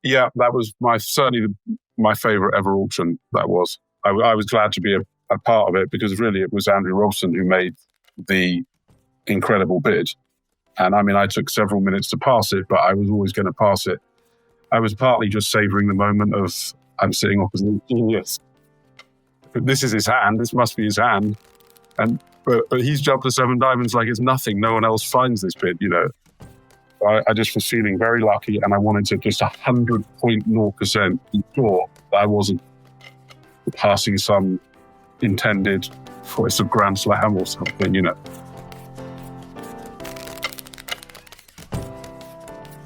Yeah, that was certainly my favorite ever auction. That was. I was glad to be a part of it because really it was Andrew Robson who made the incredible bid. And I mean, I took several minutes to pass it, but I was always going to pass it. I was partly just savoring the moment of I'm sitting opposite a genius. This is his hand. This must be his hand. But he's jumped to 7 diamonds like it's nothing. No one else finds this bid, I just was feeling very lucky, and I wanted to just 100.0% be sure that I wasn't passing some intended voice of Grand Slam or something,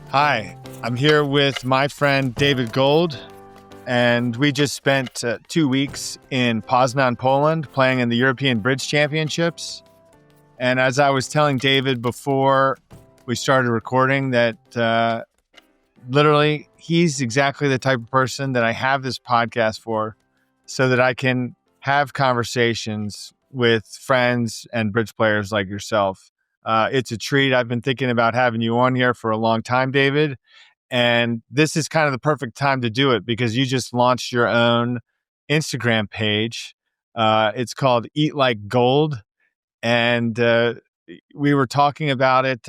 Hi, I'm here with my friend David Gold, and we just spent 2 weeks in Pasan, Poland, playing in the European Bridge Championships. And as I was telling David before we started recording that literally he's exactly the type of person that I have this podcast for, so that I can have conversations with friends and bridge players like yourself. It's a treat. I've been thinking about having you on here for a long time, David. And this is kind of the perfect time to do it because you just launched your own Instagram page. It's called Eat Like Gold. And we were talking about it.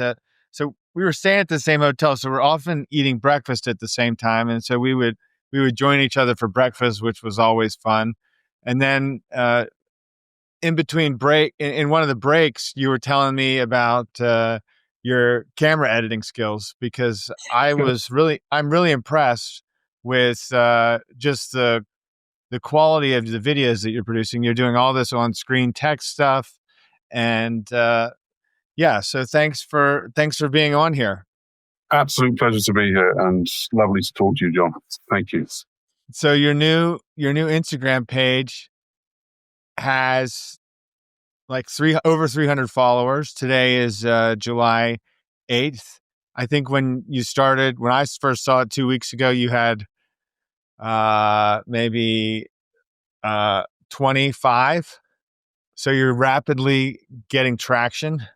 So we were staying at the same hotel. So we're often eating breakfast at the same time. And so we would join each other for breakfast, which was always fun. And then in between in one of the breaks, you were telling me about your camera editing skills because I'm really impressed with just the quality of the videos that you're producing. You're doing all this on screen text stuff, and so thanks for being on here. Absolute pleasure to be here, and lovely to talk to you, John. Thank you. So your new Instagram page has like over 300 followers. Today is July 8th. I think when I first saw it 2 weeks ago, you had maybe 25. So you're rapidly getting traction.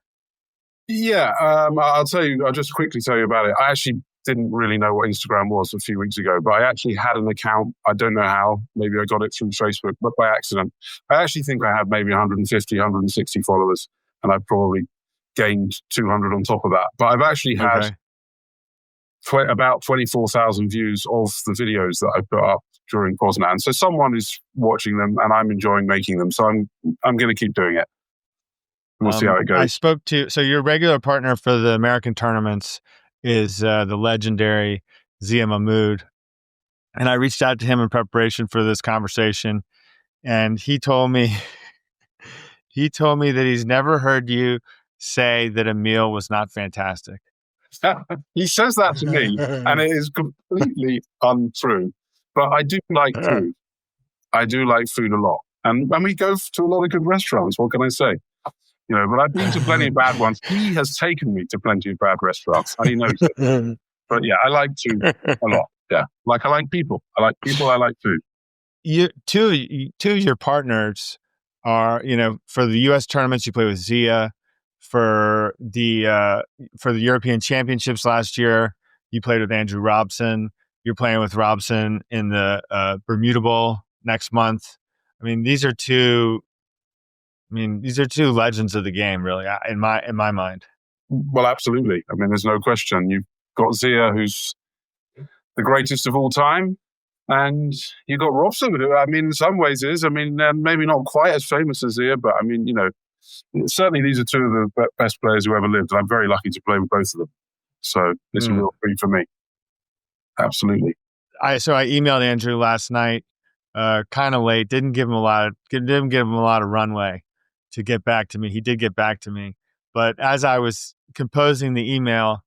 Yeah, I'll just quickly tell you about it. I actually didn't really know what Instagram was a few weeks ago, but I actually had an account. I don't know how. Maybe I got it through Facebook, but by accident. I actually think I had maybe 150, 160 followers, and I've probably gained 200 on top of that. But I've actually had about 24,000 views of the videos that I put up during Pasan. So someone is watching them, and I'm enjoying making them. So I'm going to keep doing it. We'll see how it goes. So your regular partner for the American tournaments is the legendary Zia Mahmood. And I reached out to him in preparation for this conversation. And he told me that he's never heard you say that a meal was not fantastic. He says that to me, and it is completely untrue. But I do like food. I do like food a lot. And we go to a lot of good restaurants. What can I say? But I've been to plenty of bad ones. He has taken me to plenty of bad restaurants, and he knows it. But yeah, I like food a lot. Yeah, I like people. I like people. I like food. Two of your partners are, for the U.S. tournaments, you play with Zia. For the European Championships last year, you played with Andrew Robson. You're playing with Robson in the Bermuda Bowl next month. I mean, these are two legends of the game, really, in my mind. Well, absolutely. I mean, there's no question. You've got Zia, who's the greatest of all time, and you've got Robson, who, I mean, in some ways is. I mean, maybe not quite as famous as Zia, but I mean, certainly these are two of the best players who ever lived, and I'm very lucky to play with both of them. So it's a real treat for me. Absolutely. So I emailed Andrew last night, kind of late. Didn't give him a lot of runway to get back to me. He did get back to me, but as I was composing the email,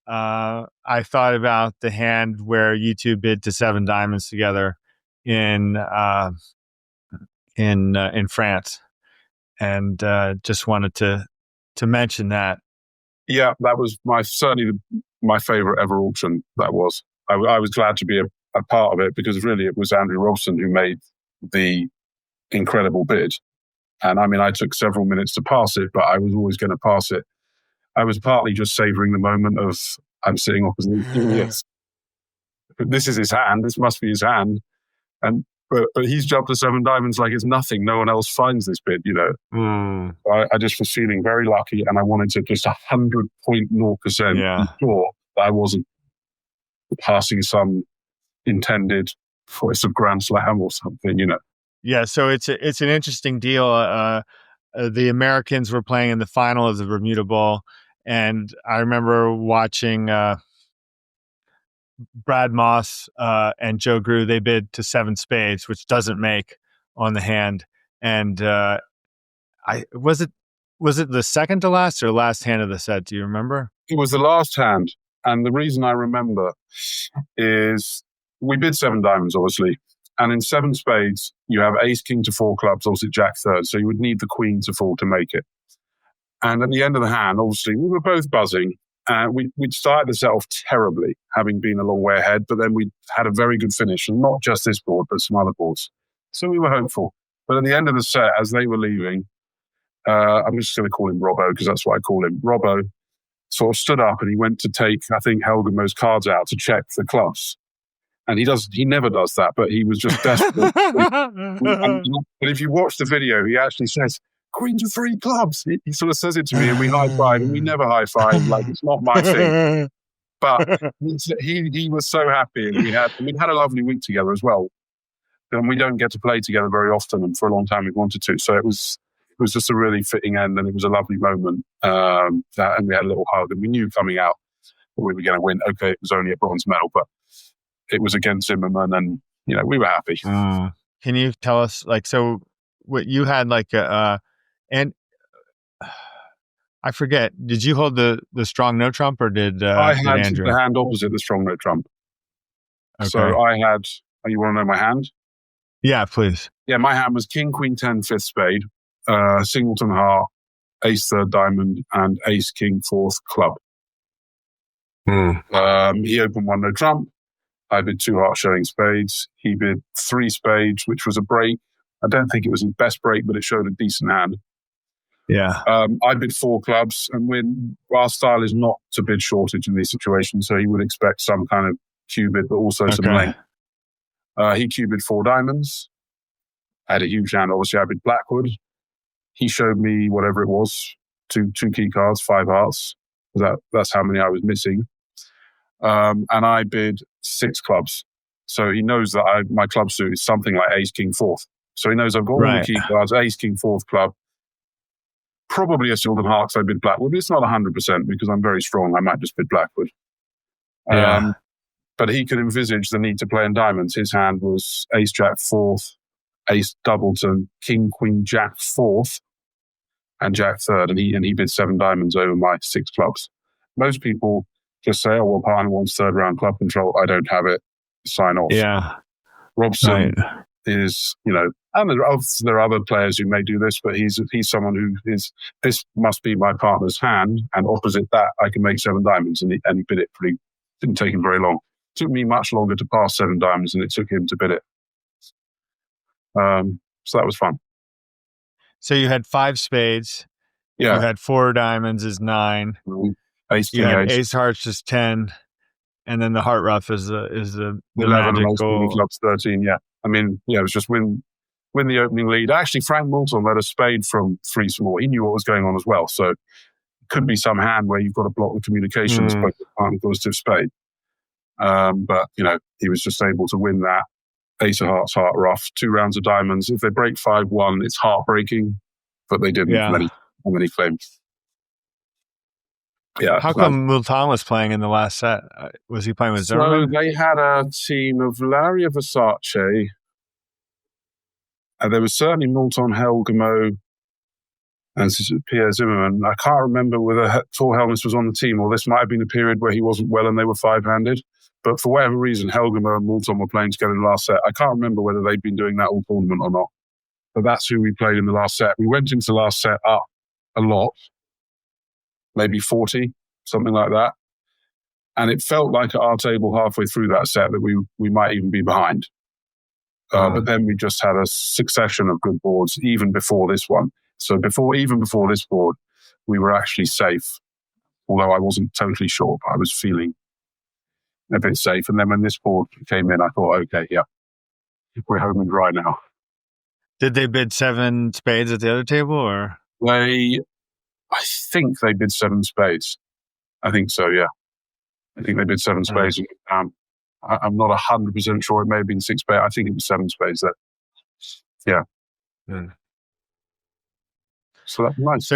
I thought about the hand where you two bid to 7 diamonds together in France, and just wanted to mention that. Yeah, that was certainly my favorite ever auction. That was. I was glad to be a part of it because really it was Andrew Robson who made the incredible bid. And I mean, I took several minutes to pass it, but I was always going to pass it. I was partly just savoring the moment of I'm sitting opposite a genius. this is his hand. This must be his hand. And but he's jumped to 7 diamonds like it's nothing. No one else finds this bit, you know. I just was feeling very lucky, and I wanted to just 100.0% sure that I wasn't passing some intended voice of Grand Slam or something, you know. Yeah, so it's an interesting deal. The Americans were playing in the final of the Bermuda Bowl, and I remember watching Brad Moss and Joe Grew. They bid to 7 spades, which doesn't make on the hand. And was it the second to last or last hand of the set? Do you remember? It was the last hand, and the reason I remember is we bid 7 diamonds, obviously. And in 7 spades, you have ace, king to 4 clubs, obviously jack third. So you would need the queen to fall to make it. And at the end of the hand, obviously, we were both buzzing. We'd started the set off terribly, having been a long way ahead, but then we had a very good finish, and not just this board, but some other boards. So we were hopeful. But at the end of the set, as they were leaving, I'm just going to call him Robbo, because that's what I call him. Robbo sort of stood up and he went to take, I think, Helgamo's cards out to check the clubs. And he never does that, but he was just desperate. But if you watch the video, he actually says, Queen to 3 clubs. He sort of says it to me, and we high-five, and we never high-five. Like, it's not my thing. But he was so happy, and we'd had a lovely week together as well. And we don't get to play together very often, and for a long time we wanted to. So it was just a really fitting end, and it was a lovely moment. And we had a little hug, and we knew coming out that we were going to win. Okay, it was only a bronze medal, but it was against Zimmerman, and we were happy. Can you tell us, like, so what you had, like, and I forget, did you hold the strong no trump, or did I had Andrew? The hand opposite the strong no trump? Okay. So I had. You want to know my hand? Yeah, please. Yeah, my hand was king, queen, 10, 5th spade, singleton heart, ace, 3rd diamond, and ace, king, 4th club. He opened 1 no trump. I bid 2 heart showing spades. He bid 3 spades, which was a break. I don't think it was his best break, but it showed a decent hand. Yeah. I bid 4 clubs, and our style is not to bid shortage in these situations, so he would expect some kind of cue bid, but also some length. He cue bid 4 diamonds. I had a huge hand. Obviously, I bid Blackwood. He showed me whatever it was, two key cards, 5 hearts. That's how many I was missing. And I bid 6 clubs. So he knows that my club suit is something like ace, king, 4th. So he knows I've got all the key cards, ace, king, 4th club. Probably a Sylvan Heart, so I bid Blackwood. But it's not 100% because I'm very strong. I might just bid Blackwood. But he could envisage the need to play in diamonds. His hand was ace, jack, 4th, ace, doubleton, king, queen, jack, 4th, and jack 3rd. And he bid 7 diamonds over my 6 clubs. Most people just say, oh, well, partner wants 3rd round club control. I don't have it. Sign off. Yeah. Robson is, and there are other players who may do this, but he's someone who is, this must be my partner's hand, and opposite that, I can make 7 diamonds. And he bid it didn't take him very long. It took me much longer to pass 7 diamonds than it took him to bid it. So that was fun. So you had 5 spades. Yeah. You had 4 diamonds is 9. Ace, you king, had ace. ace hearts is 10. And then the heart rough is the 11 magic and goal. clubs 13, yeah. I mean, it was just win the opening lead. Actually, Frank Moulton led a spade from 3 small. He knew what was going on as well. So it could be some hand where you've got to block the communications by the partner positive spade. But, he was just able to win that. Ace of hearts, heart rough, 2 rounds of diamonds. If they break 5-1, it's heartbreaking, but they didn't. Many claims. Yeah. How come Moulton was playing in the last set? Was he playing with Zimmerman? So they had a team of Larry Versace. There was certainly Moulton, Helgamo, and Pierre Zimmerman. I can't remember whether Tor Helmus was on the team, or this might have been a period where he wasn't well and they were 5-handed. But for whatever reason, Helgamo and Moulton were playing together in the last set. I can't remember whether they'd been doing that all tournament or not. But that's who we played in the last set. We went into the last set up a lot. Maybe 40, something like that. And it felt like at our table halfway through that set that we might even be behind. But then we just had a succession of good boards even before this one. So even before this board, we were actually safe. Although I wasn't totally sure, but I was feeling a bit safe. And then when this board came in, I thought, okay, yeah, we're home and dry now. Did they bid 7 spades at the other table, or? I think they bid 7 spades. I think so, yeah. I think they bid 7 spades. I'm not 100% sure. It may have been 6 spades. I think it was 7 spades there. Yeah. So that's nice.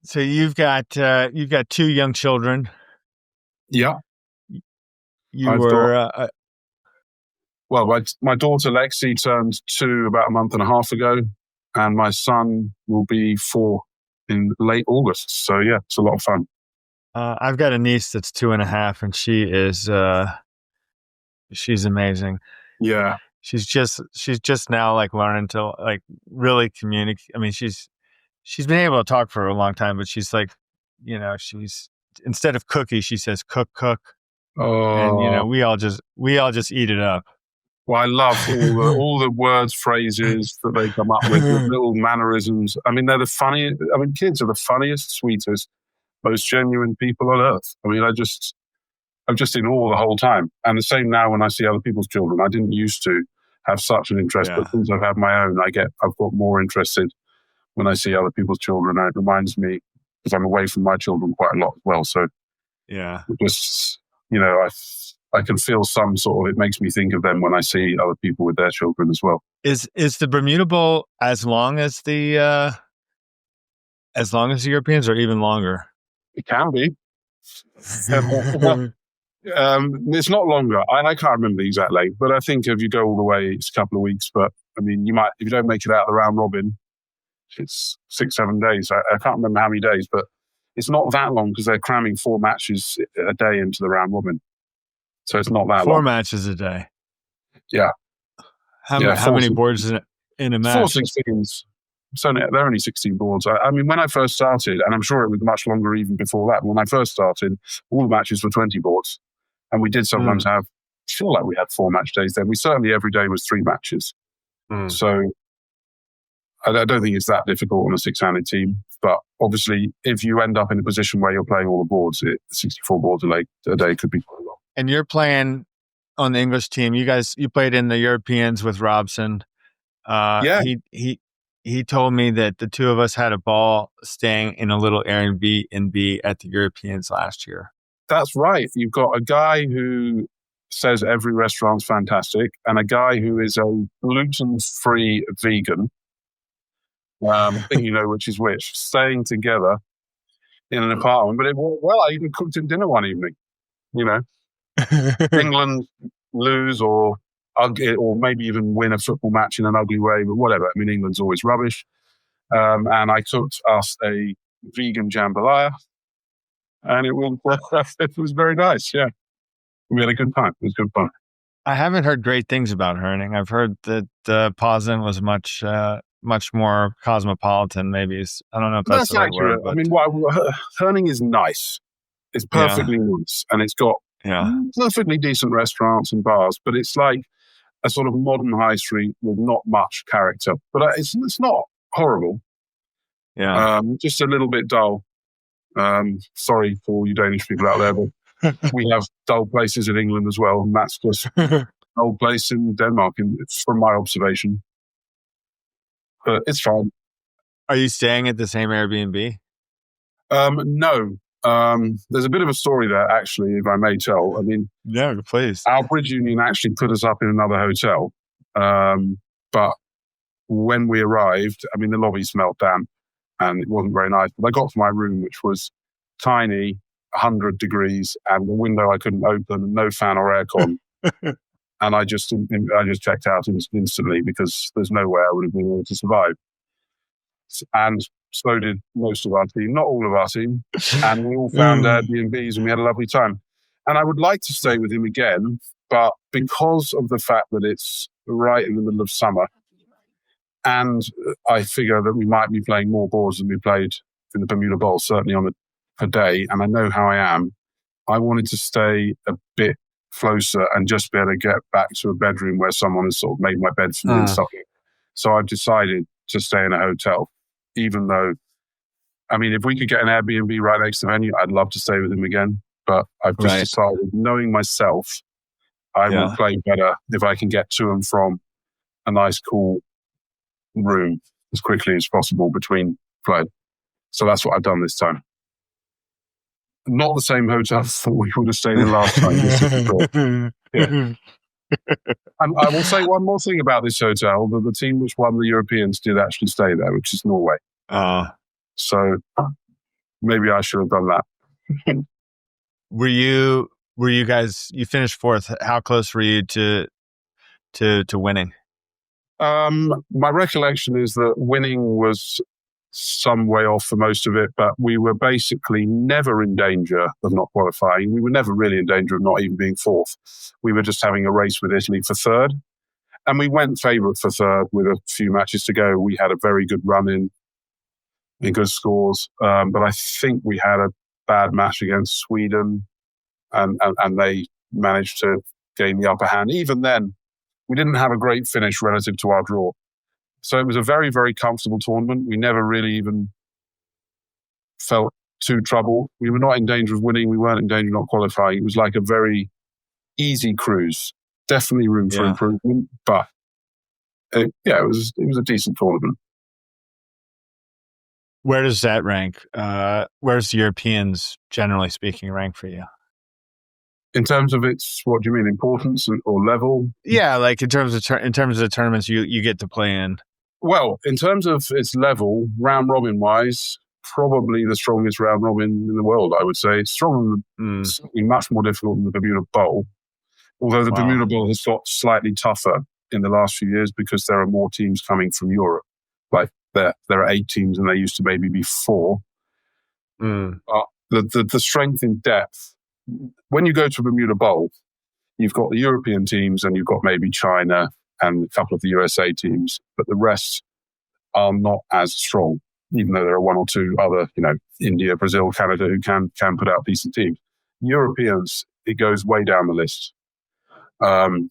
So you've got 2 young children. Yeah. Well, my daughter Lexi turned 2 about a month and a half ago, and my son will be 4 in late August. So yeah, it's a lot of fun. I've got a niece that's 2.5, and she's amazing. Yeah. She's just now like learning to like really communicate. I mean, she's been able to talk for a long time, but she's like, she's, instead of cookie, she says cook. Oh. And we all just eat it up. Well, I love all the words, phrases that they come up with, the little mannerisms. I mean, they're the funniest. I mean, kids are the funniest, sweetest, most genuine people on earth. I mean, I'm just in awe the whole time. And the same now when I see other people's children. I didn't used to have such an interest, but since I've had my own, I've got more interested when I see other people's children. And it reminds me, because I'm away from my children quite a lot as well. So yeah, just, I can feel some sort of, it makes me think of them when I see other people with their children as well. Is the Bermuda Bowl as long as the Europeans, or even longer? It can be. It's not longer. I can't remember the exact length, but I think if you go all the way, it's a couple of weeks. But I mean, if you don't make it out of the round robin, it's 6-7 days. I can't remember how many days, but it's not that long because they're cramming 4 matches a day into the round robin. So it's not that 4 long. matches a day. Yeah. How many boards in a match? 4 16s. So they're only 16 boards. I mean, when I first started, and I'm sure it was much longer even before that, when I first started, all the matches were 20 boards. And we did sometimes I feel like we had 4 match days then. We certainly every day was 3 matches. So I don't think it's that difficult on a 6-handed team. But obviously, if you end up in a position where you're playing all the boards, 64 boards a day could be quite a lot. And you're playing on the English team. You played in the Europeans with Robson. Yeah. He told me that the 2 of us had a ball staying in a little Airbnb at the Europeans last year. That's right. You've got a guy who says every restaurant's fantastic, and a guy who is a gluten-free vegan. I think you know which is which. Staying together in an apartment, but I even cooked him dinner one evening. England lose or maybe even win a football match in an ugly way, but whatever. I mean, England's always rubbish. And I cooked us a vegan jambalaya, and it was very nice. Yeah, we had a good time. It was good fun. I haven't heard great things about Herning. I've heard that Pasan was much more cosmopolitan. Maybe I don't know if that's the right accurate. word. But... I mean, Herning is nice. It's perfectly nice, and it's got perfectly decent restaurants and bars. But it's like a sort of modern high street with not much character. But it's not horrible. Yeah, just a little bit dull. Sorry for all you Danish people out there, but we have dull places in England as well, and that's just an old place in Denmark, and it's from my observation. But it's fine. Are you staying at the same Airbnb? No. There's a bit of a story there, actually, if I may tell. I mean, yeah, please. Our bridge union actually put us up in another hotel, but when we arrived, I mean, the lobby smelled damp, and it wasn't very nice. But I got to my room, which was tiny, 100 degrees, and the window I couldn't open, and no fan or aircon. And I just checked out instantly because there's no way I would have been able to survive. And so did most of our team, not all of our team. And we all found Airbnbs and we had a lovely time. And I would like to stay with him again, but because of the fact that it's right in the middle of summer, and I figure that we might be playing more boards than we played in the Bermuda Bowl, certainly on a day, and I know how I am, I wanted to stay a bit closer and just be able to get back to a bedroom where someone has sort of made my bed for me and stuff. So I've decided to stay in a hotel, even though, I mean, if we could get an Airbnb right next to the venue, I'd love to stay with him again. But I've just Right. decided, knowing myself, I will play better if I can get to and from a nice, cool room as quickly as possible between play. So that's what I've done this time. Not the same hotel that we would have stayed in last time. Just to be clear. Yeah. And I will say one more thing about this hotel, that the team which won the Europeans did actually stay there, which is Norway. So maybe I should have done that. Were you guys, you finished fourth. How close were you to winning? My recollection is that winning was some way off for most of it, but we were basically never in danger of not qualifying. We were never really in danger of not even being fourth. We were just having a race with Italy for third. And we went favourite for third with a few matches to go. We had a very good run in good scores. But I think we had a bad match against Sweden and they managed to gain the upper hand. Even then, we didn't have a great finish relative to our draw. So it was a very, very comfortable tournament. We never really even felt too troubled. We were not in danger of winning. We weren't in danger of not qualifying. It was like a very easy cruise. Definitely room for improvement, but it was a decent tournament. Where does that rank? Where's the Europeans, generally speaking, rank for you? In terms of its, what do you mean, importance or level? Yeah, like in terms of the tournaments you get to play in. Well, in terms of its level, round robin wise, probably the strongest round robin in the world. I would say it's stronger, certainly much more difficult than the Bermuda Bowl. Although the Bermuda Bowl has got slightly tougher in the last few years because there are more teams coming from Europe. Like there are 8 teams and there used to maybe be 4. The strength in depth, when you go to a Bermuda Bowl, you've got the European teams and you've got maybe China and a couple of the USA teams, but the rest are not as strong, even though there are 1 or 2 other, India, Brazil, Canada, who can put out decent teams. Europeans, it goes way down the list.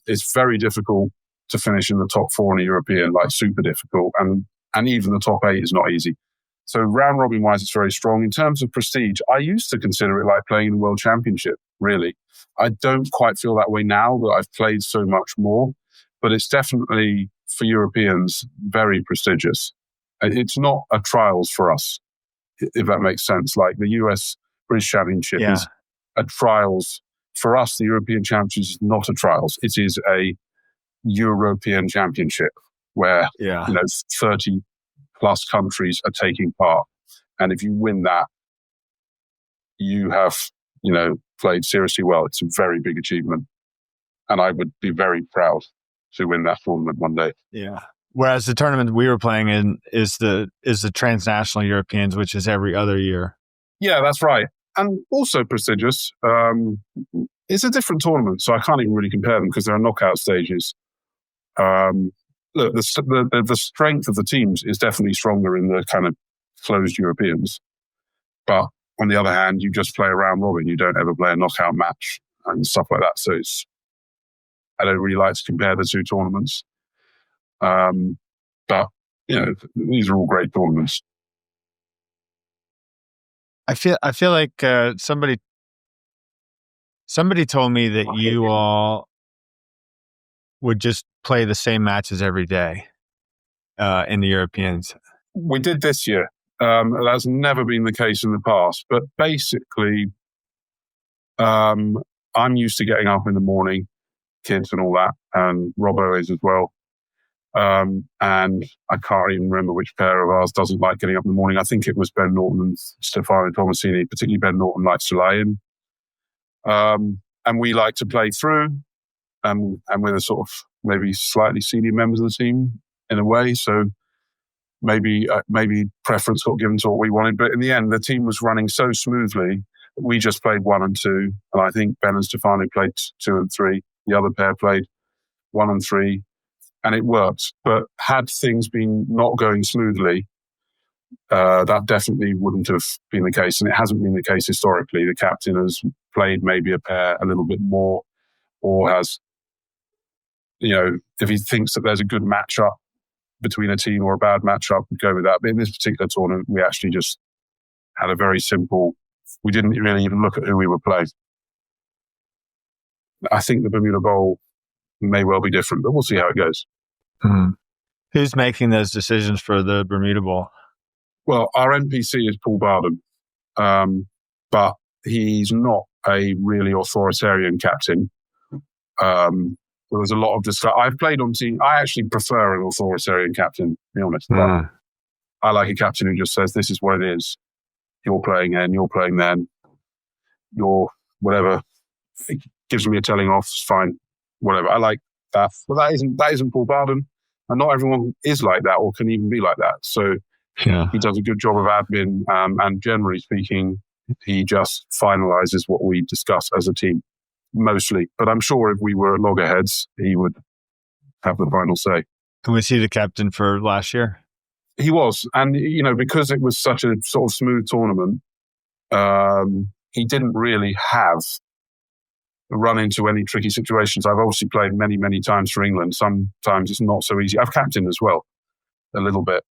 It's very difficult to finish in the top 4 in a European, like super difficult. And even the top 8 is not easy. So round robin wise, it's very strong. In terms of prestige, I used to consider it like playing in the World Championship, really. I don't quite feel that way now that I've played so much more, but it's definitely, for Europeans, very prestigious. It's not a trials for us, if that makes sense. Like the US British Championship is a trials. For us, the European Championship is not a trials. It is a European Championship where 30 plus countries are taking part. And if you win that, you have, played seriously well. It's a very big achievement. And I would be very proud to win that tournament one day. Yeah. Whereas the tournament we were playing in is the transnational Europeans, which is every other year. Yeah, that's right. And also prestigious. It's a different tournament, so I can't even really compare them because there are knockout stages. Look, the strength of the teams is definitely stronger in the kind of closed Europeans. But on the other hand, you just play a round robin. You don't ever play a knockout match and stuff like that. So I don't really like to compare the 2 tournaments. But, these are all great tournaments. I feel like somebody told me that you all would just play the same matches every day in the Europeans. We did this year. That's never been the case in the past. But basically, I'm used to getting up in the morning, kids and all that, and Robbo is as well. And I can't even remember which pair of ours doesn't like getting up in the morning. I think it was Ben Norton and Stefano Tomasini, particularly Ben Norton likes to lie in. And we like to play through, and we're the sort of maybe slightly senior members of the team in a way. So maybe preference got given to what we wanted. But in the end, the team was running so smoothly that we just played 1 and 2. And I think Ben and Stefano played 2 and 3. The other pair played 1 and 3. And it worked. But had things been not going smoothly, that definitely wouldn't have been the case. And it hasn't been the case historically. The captain has played maybe a pair a little bit more, or has, if he thinks that there's a good matchup between a team or a bad matchup, we'd go with that. But in this particular tournament, we actually just had a very simple, we didn't really even look at who we were playing. I think the Bermuda Bowl may well be different, but we'll see how it goes. Hmm. Who's making those decisions for the Bermuda Bowl? Well, our NPC is Paul Barden, but he's not a really authoritarian captain. There was a lot of discussion. I've played on team. I actually prefer an authoritarian captain, to be honest. But I like a captain who just says, this is what it is. You're playing then, you're playing then. You're whatever. It gives me a telling off, it's fine. Whatever. I like that. But that isn't Paul Barden. And not everyone is like that or can even be like that. So he does a good job of admin. And generally speaking, he just finalizes what we discuss as a team, mostly. But I'm sure if we were loggerheads, he would have the final say. Can we see the captain for last year? He was. And, because it was such a sort of smooth tournament, he didn't really have run into any tricky situations. I've obviously played many, many times for England. Sometimes it's not so easy. I've captained as well, a little bit.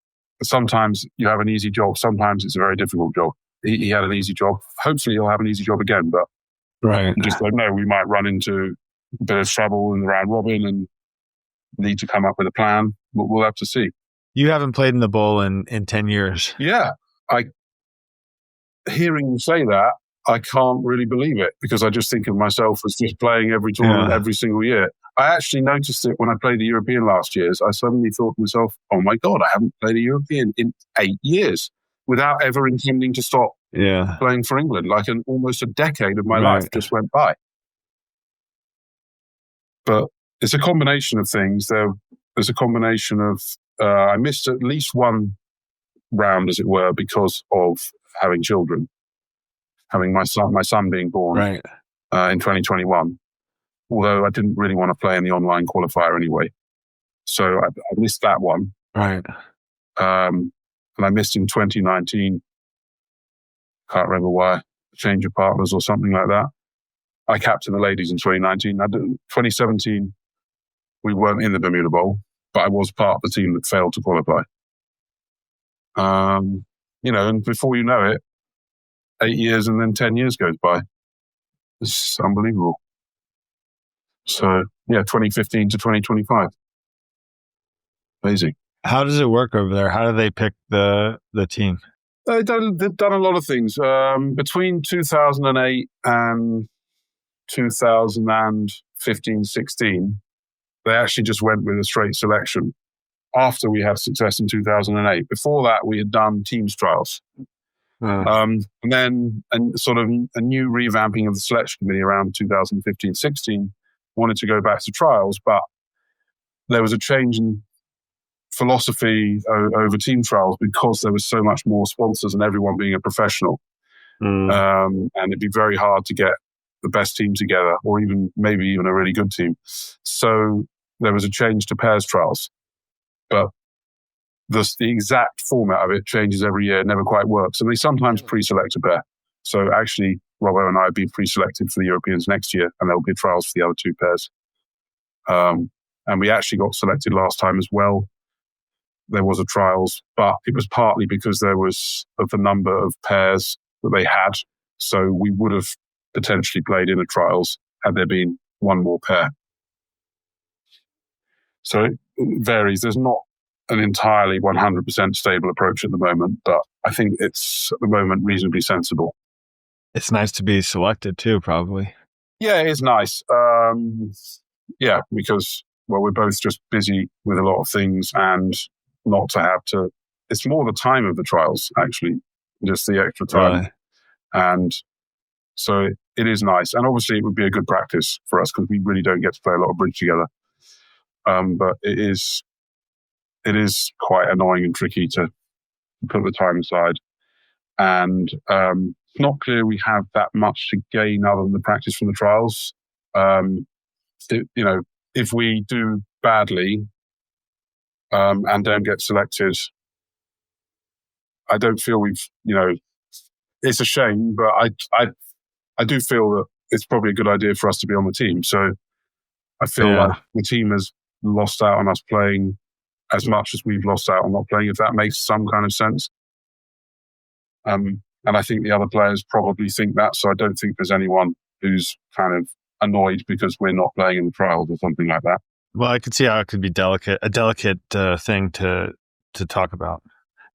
Sometimes you have an easy job. Sometimes it's a very difficult job. He had an easy job. Hopefully he'll have an easy job again, but right. You just don't know. We might run into a bit of trouble in the round robin and need to come up with a plan. We'll have to see. You haven't played in the bowl in 10 years. Yeah. Hearing you say that, I can't really believe it because I just think of myself as just playing every tournament every single year. I actually noticed it when I played the European last year. I suddenly thought to myself, oh my God, I haven't played a European in 8 years without ever intending to stop playing for England. Like almost a decade of my life just went by. But it's a combination of things. There's a combination of, I missed at least one round, as it were, because of having children. Having my son being born in 2021, although I didn't really want to play in the online qualifier anyway. So I missed that one. Right. And I missed in 2019. Can't remember why. Change of partners or something like that. I captained the ladies in 2019. 2017, we weren't in the Bermuda Bowl, but I was part of the team that failed to qualify. And before you know it, 8 years and then 10 years goes by. It's unbelievable. So, 2015 to 2025. Amazing. How does it work over there? How do they pick the team? They've done a lot of things. Between 2008 and 2015-16, they actually just went with a straight selection after we had success in 2008. Before that, we had done teams trials. And then sort of a new revamping of the selection committee around 2015-16 wanted to go back to trials, but there was a change in philosophy over team trials because there was so much more sponsors and everyone being a professional. And it'd be very hard to get the best team together or maybe even a really good team. So there was a change to pairs trials. But the exact format of it changes every year, never quite works. And they sometimes pre-select a pair. So actually, Robbo and I have been pre-selected for the Europeans next year, and there'll be trials for the other two pairs. And we actually got selected last time as well. There was a trials, but it was partly because there was of the number of pairs that they had. So we would have potentially played in a trials had there been one more pair. So it varies. There's not an entirely 100% stable approach at the moment, but I think it's at the moment reasonably sensible. It's nice to be selected too, probably. Yeah, it is nice. Because we're both just busy with a lot of things and not to have to. It's more the time of the trials, actually, just the extra time. Right. And so it is nice. And obviously it would be a good practice for us because we really don't get to play a lot of bridge together. But it is quite annoying and tricky to put the time aside. And it's not clear we have that much to gain other than the practice from the trials. If we do badly and don't get selected, I don't feel it's a shame, but I do feel that it's probably a good idea for us to be on the team. So I feel like the team has lost out on us playing as much as we've lost out on not playing, if that makes some kind of sense. And I think the other players probably think that, so I don't think there's anyone who's kind of annoyed because we're not playing in the trials or something like that. Well, I could see how it could be a delicate thing to talk about.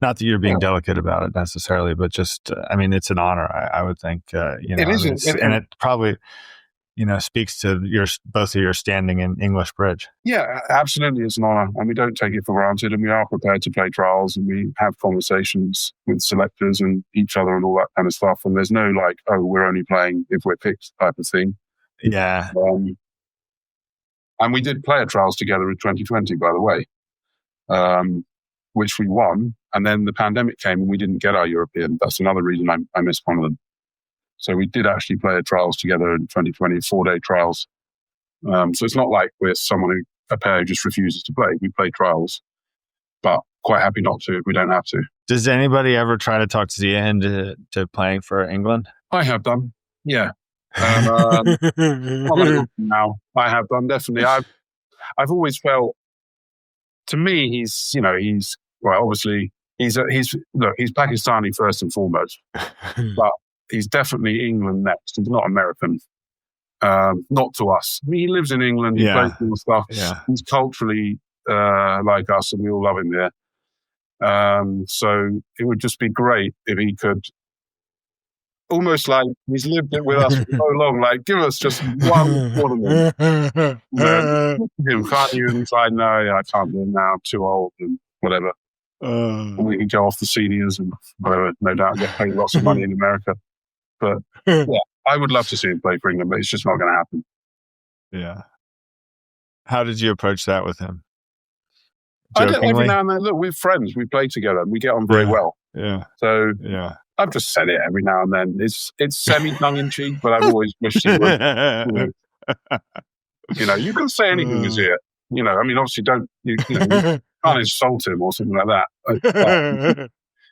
Not that you're being delicate about it necessarily, but just, it's an honor. I would think, It is, and it probably, speaks to both of your standing in English bridge. Yeah, absolutely, it's an honor, and we don't take it for granted. And we are prepared to play trials, and we have conversations with selectors and each other and all that kind of stuff. And there's no like, oh, we're only playing if we're picked type of thing. Yeah. And we did play at trials together in 2020, by the way, which we won. And then the pandemic came and we didn't get our European. That's another reason I missed one of them. So we did actually play at trials together in 2020, 4-day trials. So it's not like we're a pair who just refuses to play. We play trials, but quite happy not to if we don't have to. Does anybody ever try to talk Zia into playing for England? I have done, yeah. Now I have done, definitely. I've always felt, to me, he's well, obviously he's Pakistani first and foremost, but he's definitely England next. He's not American, not to us. I mean, he lives in England. He plays all the stuff. Yeah. He's culturally like us, and we all love him there. So it would just be great if he could. Almost like he's lived it with us for so long. Like, give us just one tournament. Can't you? And he's like, no, I can't do it now. I'm too old and whatever. And we can go off the seniors and whatever. No doubt get paid lots of money in America. But yeah, I would love to see him play for England, but it's just not going to happen. Yeah. How did you approach that with him? Every now and then, look, we're friends. We play together and we get on very well. Yeah. So yeah. I've just said it every now and then. It's semi tongue in cheek, but I've always wished he would. You can say anything as it. Obviously, you can't insult him or something like that.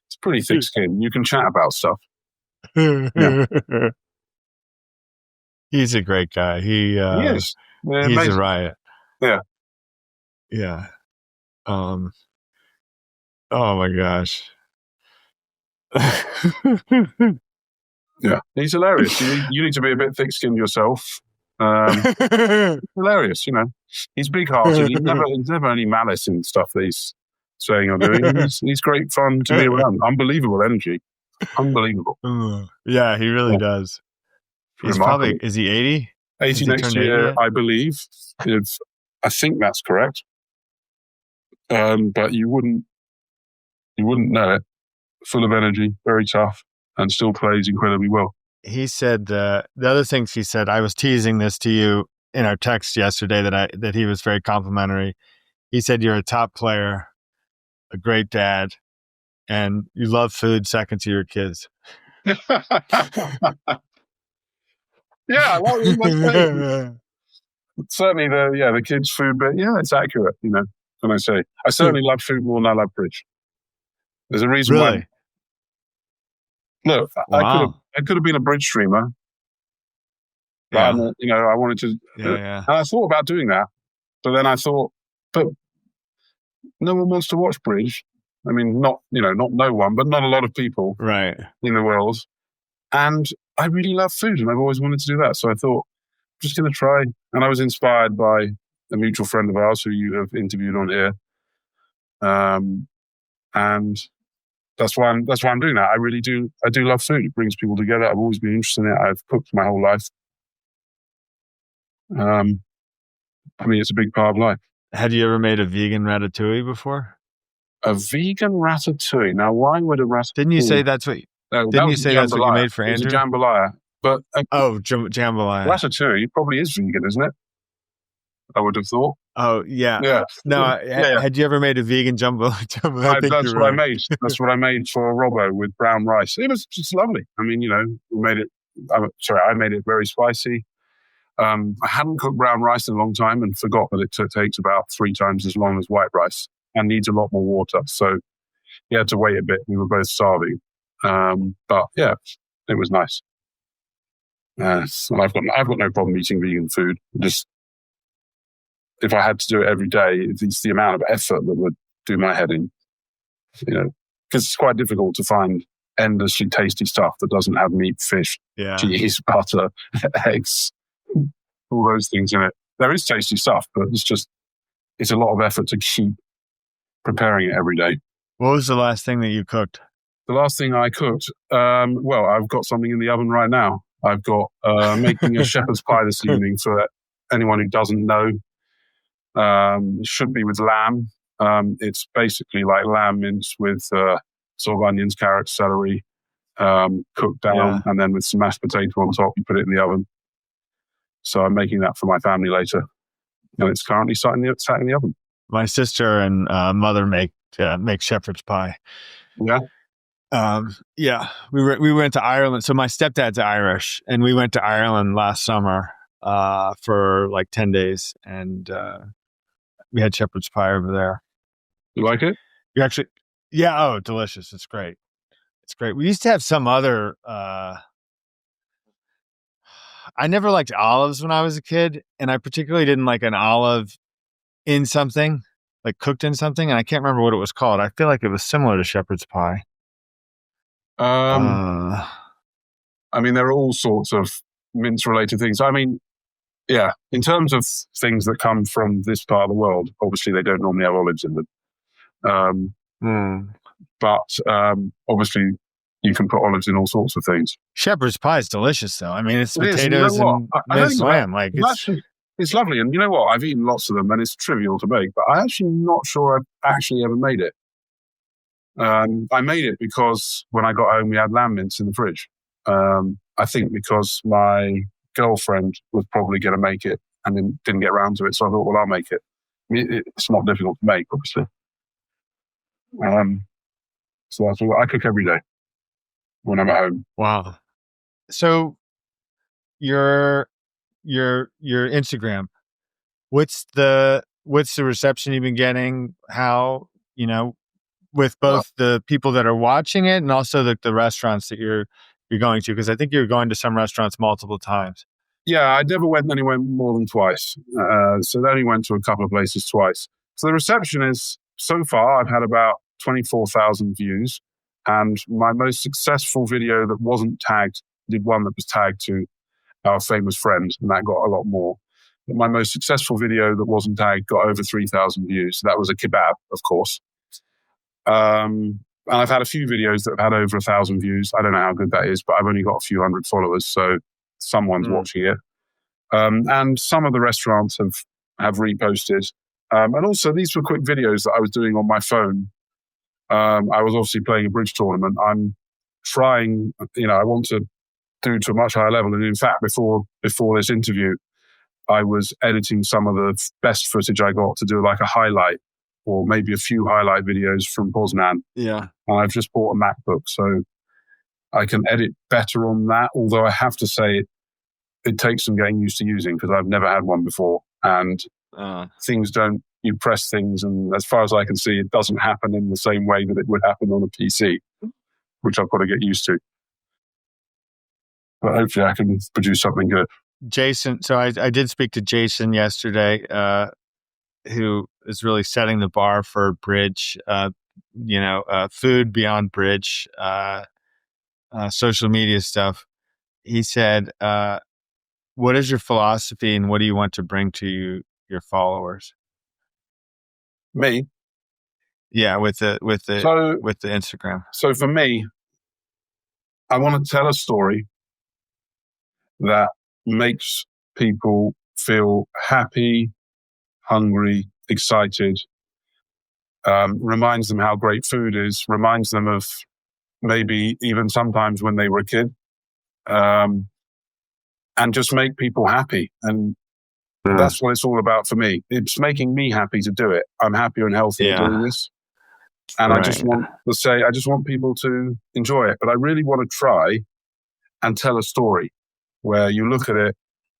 It's pretty thick skin. You can chat about stuff. Yeah. He's a great guy. He is. Yeah, he's a riot. Yeah. Yeah. Oh my gosh. Yeah, he's hilarious. You need to be a bit thick-skinned yourself. Hilarious, He's big-hearted. He's never any malice in stuff that he's saying or doing. He's great fun to be around. Unbelievable energy. Unbelievable. Yeah, he really does. He's probably, is he 80? 80 next year, I believe. I think that's correct. But you wouldn't know it. Full of energy, very tough, and still plays incredibly well. He said the other things he said. I was teasing this to you in our text yesterday that he was very complimentary. He said you're a top player, a great dad, and you love food second to your kids. Yeah, I like it. Certainly the kids' food bit. Yeah, it's accurate. Can I say? I certainly love food more than I love bridge. There's a reason why. Look, wow. I could have been a bridge streamer. But I wanted to. And I thought about doing that, but then I thought, but no one wants to watch bridge. I mean, not no one, but not a lot of people, right, in the world. And I really love food, and I've always wanted to do that. So I thought, I'm just going to try. And I was inspired by a mutual friend of ours who you have interviewed on here. And that's why I'm doing that. I really do. I do love food. It brings people together. I've always been interested in it. I've cooked my whole life. It's a big part of life. Had you ever made a vegan ratatouille before? A vegan ratatouille. Now, why would a ratatouille? Didn't you say that's what? Didn't you say that's what you made for Andrew? It's a jambalaya. But jambalaya. Ratatouille probably is vegan, isn't it? I would have thought. Oh yeah. Yeah. No. Had you ever made a vegan jambalaya? That's what I made. That's what I made for Robbo with brown rice. It was just lovely. I mean, we made it. I made it very spicy. I hadn't cooked brown rice in a long time and forgot that it takes about 3 times as long as white rice and needs a lot more water. So you had to wait a bit. We were both starving. But yeah, it was nice. And I've got no problem eating vegan food. Just if I had to do it every day, it's the amount of effort that would do my head in. Because it's quite difficult to find endlessly tasty stuff that doesn't have meat, fish, cheese, butter, eggs. all those things in it. There is tasty stuff, but it's a lot of effort to keep preparing it every day. What was the last thing that you cooked? The last thing I cooked, well, I've got something in the oven right now. I've got making a shepherd's pie this evening for anyone who doesn't know. It should be with lamb. It's basically like lamb minced with sort of onions, carrots, celery, cooked down, and then with some mashed potato on top. You put it in the oven. So I'm making that for my family later, and it's currently sat in the oven. My sister and mother make shepherd's pie. Yeah. We went to Ireland. So my stepdad's Irish, and we went to Ireland last summer for like 10 days, and we had shepherd's pie over there. You like it? You actually, yeah. Oh, delicious! It's great. It's great. We used to have some other. I never liked olives when I was a kid, and I particularly didn't like an olive in something, like cooked in something, and I can't remember what it was called. I feel like it was similar to shepherd's pie. I mean, there are all sorts of mince-related things. I mean, yeah, in terms of things that come from this part of the world, obviously they don't normally have olives in them. But obviously you can put olives in all sorts of things. Shepherd's pie is delicious, though. I mean, it's potatoes and minced lamb. Like it's lovely. And you know what? I've eaten lots of them, and it's trivial to make, but I'm actually not sure I've actually ever made it. I made it because when I got home, we had lamb mince in the fridge. I think because my girlfriend was probably going to make it and then didn't get around to it. So I thought, well, I'll make it. I mean, it's not difficult to make, obviously. So that's what I cook every day when I'm at home. Wow. So your Instagram, what's the reception you've been getting? How, with both the people that are watching it and also the restaurants that you're going to? Because I think you're going to some restaurants multiple times. Yeah, I never went anywhere more than twice. So I only went to a couple of places twice. So the reception is, so far, I've had about 24,000 views. And my most successful video that wasn't tagged, did one that was tagged to our famous friend, and that got a lot more. But my most successful video that wasn't tagged got over 3,000 views. That was a kebab, of course. And I've had a few videos that have had over 1,000 views. I don't know how good that is, but I've only got a few hundred followers, so someone's watching it. And some of the restaurants have reposted. And also, these were quick videos that I was doing on my phone. I was obviously playing a bridge tournament. I'm trying, I want to do to a much higher level. And in fact, before this interview, I was editing some of the best footage I got to do like a highlight or maybe a few highlight videos from Pasan. Yeah. And I've just bought a MacBook, so I can edit better on that. Although I have to say it takes some getting used to using because I've never had one before. And you press things, and as far as I can see, it doesn't happen in the same way that it would happen on a PC, which I've got to get used to. But hopefully I can produce something good. Jason, so I did speak to Jason yesterday, who is really setting the bar for bridge, food beyond bridge, social media stuff. He said, what is your philosophy and what do you want to bring to your followers? Me? Yeah, with the Instagram. So for me, I want to tell a story that makes people feel happy, hungry, excited, reminds them how great food is, reminds them of maybe even sometimes when they were a kid, and just make people happy. And that's what it's all about for me. It's making me happy to do it. I'm happier and healthier doing this. And I just want people to enjoy it. But I really want to try and tell a story where you look at it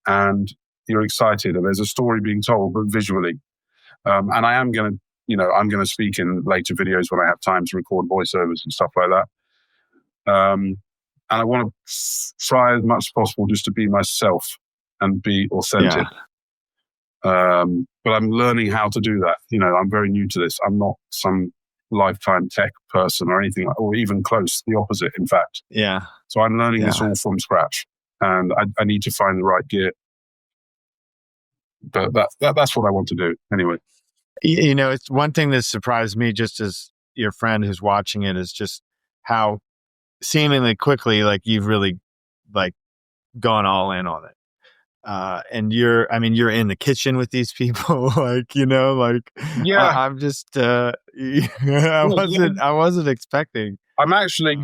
and you're excited and there's a story being told, but visually. And I am going to, I'm going to speak in later videos when I have time to record voiceovers and stuff like that. And I want to try as much as possible just to be myself and be authentic. But I'm learning how to do that. I'm very new to this. I'm not some lifetime tech person or anything, or even close. The opposite, in fact. Yeah. So I'm learning this all from scratch, and I need to find the right gear. But that's what I want to do anyway. It's one thing that surprised me, just as your friend who's watching it, is just how seemingly quickly, like, you've really, like, gone all in on it. And you're in the kitchen with these people, like, Yeah. I'm just, Yeah. I wasn't expecting. I'm actually,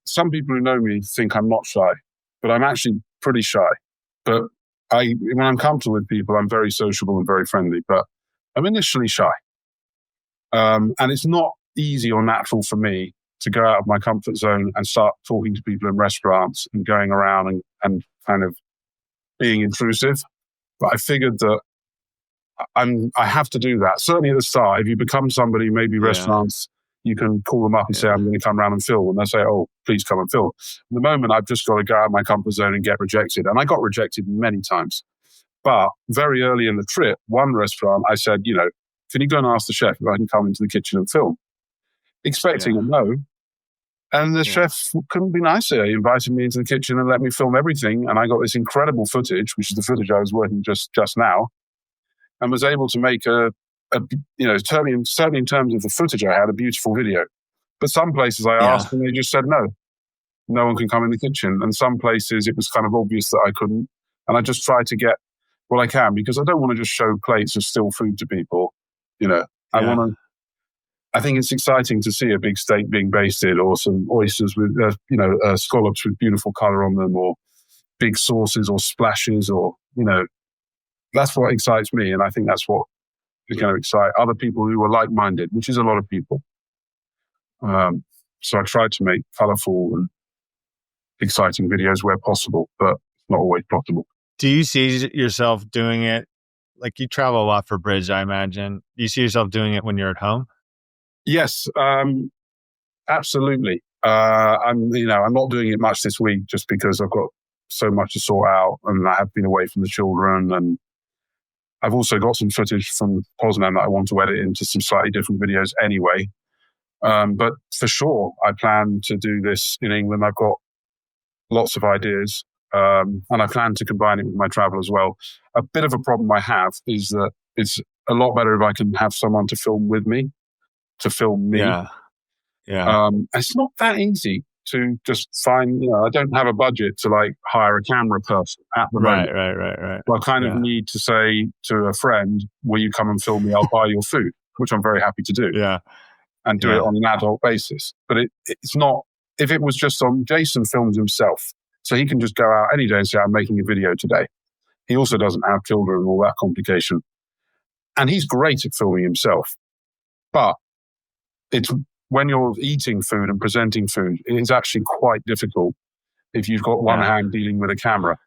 some people who know me think I'm not shy, but I'm actually pretty shy. But when I'm comfortable with people, I'm very sociable and very friendly, but I'm initially shy. And it's not easy or natural for me to go out of my comfort zone and start talking to people in restaurants and going around and kind of being intrusive. But I figured that I have to do that. Certainly at the start, if you become somebody, maybe restaurants, you can call them up and say, I'm going to come around and film. And they'll say, oh, please come and film. At the moment, I've just got to go out of my comfort zone and get rejected. And I got rejected many times. But very early in the trip, one restaurant, I said, can you go and ask the chef if I can come into the kitchen and film? Expecting a no. And the chef couldn't be nicer. He invited me into the kitchen and let me film everything. And I got this incredible footage, which is the footage I was working just now, and was able to make certainly in terms of the footage I had, a beautiful video. But some places I asked and they just said no one can come in the kitchen. And some places it was kind of obvious that I couldn't. And I just try to get what I can, because I don't want to just show plates of still food to people. I think it's exciting to see a big steak being basted, or some oysters with, scallops with beautiful color on them, or big sauces or splashes, or, that's what excites me. And I think that's what is going to excite other people who are like-minded, which is a lot of people. So I try to make colorful and exciting videos where possible, but it's not always possible. Do you see yourself doing it? Like, you travel a lot for Bridge, I imagine. Do you see yourself doing it when you're at home? Yes, absolutely. I'm not doing it much this week just because I've got so much to sort out, and I have been away from the children, and I've also got some footage from Pasan that I want to edit into some slightly different videos anyway. But for sure, I plan to do this in England. I've got lots of ideas, and I plan to combine it with my travel as well. A bit of a problem I have is that it's a lot better if I can have someone to film with me, to film me. It's not that easy to just find, I don't have a budget to like hire a camera person at the moment. Right. So I kind of need to say to a friend, will you come and film me? I'll buy your food, which I'm very happy to do. And do it on an adult basis. But it's not, if it was just on, Jason films himself. So he can just go out any day and say, I'm making a video today. He also doesn't have children and all that complication. And he's great at filming himself. But it's when you're eating food and presenting food, it is actually quite difficult if you've got one hand dealing with a camera.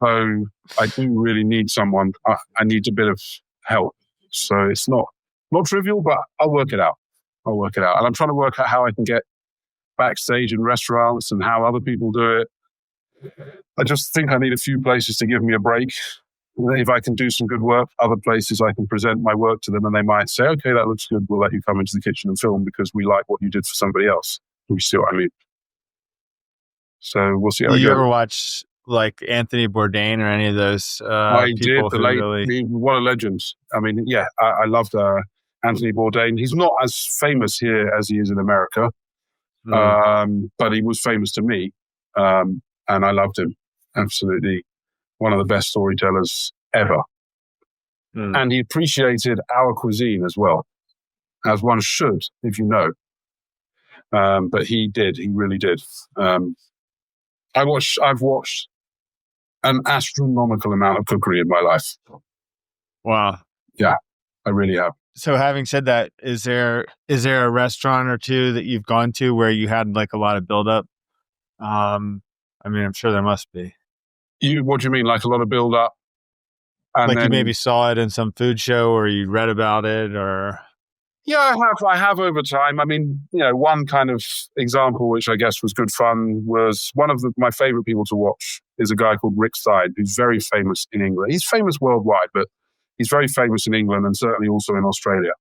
So I do really need someone. I need a bit of help. So it's not trivial, but I'll work it out. And I'm trying to work out how I can get backstage in restaurants and how other people do it. I just think I need a few places to give me a break. If I can do some good work, other places I can present my work to them and they might say, okay, that looks good. We'll let you come into the kitchen and film because we like what you did for somebody else. You see what I mean? So we'll see how it goes. You ever watch like Anthony Bourdain or any of those I people did. really... What a legend. I mean, I loved Anthony Bourdain. He's not as famous here as he is in America, but he was famous to me, and I loved him. Absolutely. One of the best storytellers ever. And he appreciated our cuisine as well, as one should, if you know. But he did. He really did. I've watched an astronomical amount of cookery in my life. Wow. Yeah, I really have. So having said that, is there a restaurant or two that you've gone to where you had like a lot of buildup? I'm sure there must be. What do you mean? Like a lot of build-up? Like then, you maybe saw it in some food show or you read about it or... Yeah, I have over time. I mean, one kind of example, which I guess was good fun, was one of my favorite people to watch is a guy called Rick Stein, who's very famous in England. He's famous worldwide, but he's very famous in England and certainly also in Australia.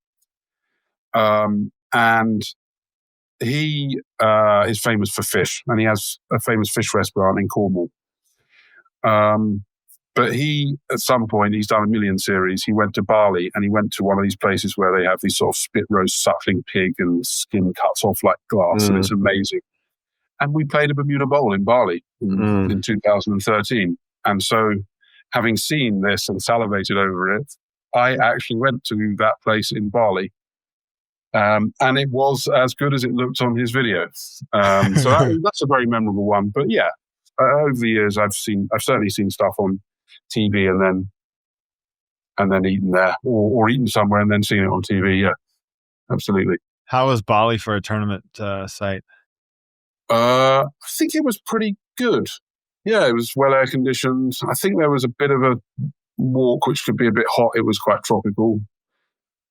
And he is famous for fish, and he has a famous fish restaurant in Cornwall. But he, at some point, he's done a million series. He went to Bali and he went to one of these places where they have these sort of spit roast suckling pig and skin cuts off like glass, and it's amazing. And we played a Bermuda Bowl in Bali in 2013. And so, having seen this and salivated over it, I actually went to that place in Bali. And it was as good as it looked on his video. So that's a very memorable one. But yeah, over the years, I've certainly seen stuff on TV and then eaten there, or eaten somewhere and then seen it on TV. Yeah, absolutely. How was Bali for a tournament site? I think it was pretty good. Yeah, it was well air conditioned. I think there was a bit of a walk which could be a bit hot. It was quite tropical,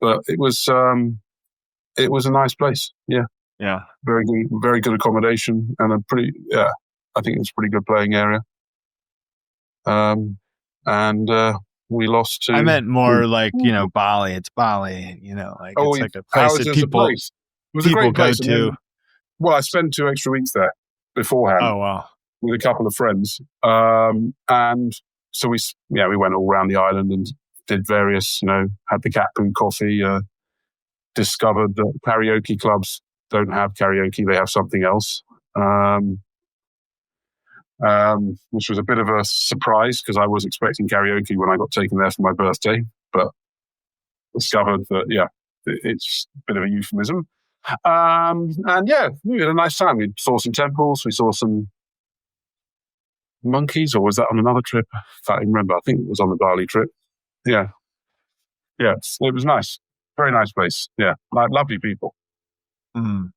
but it was a nice place. Yeah. Yeah. Very good accommodation and I think it's a pretty good playing area. And we lost to... I meant more like, Bali. It's Bali, it's like a place that people go to. Well, I spent 2 extra weeks there beforehand. Oh, wow. With a couple of friends. And so we went all around the island and did various, had the cat food coffee, discovered that karaoke clubs don't have karaoke, they have something else. Which was a bit of a surprise because I was expecting karaoke when I got taken there for my birthday, but discovered that, it's a bit of a euphemism. And yeah, we had a nice time. We saw some temples, we saw some monkeys, or was that on another trip? I can't even remember. I think it was on the Bali trip. Yeah. Yeah, it was nice. Very nice place. Yeah, lovely people. Mm.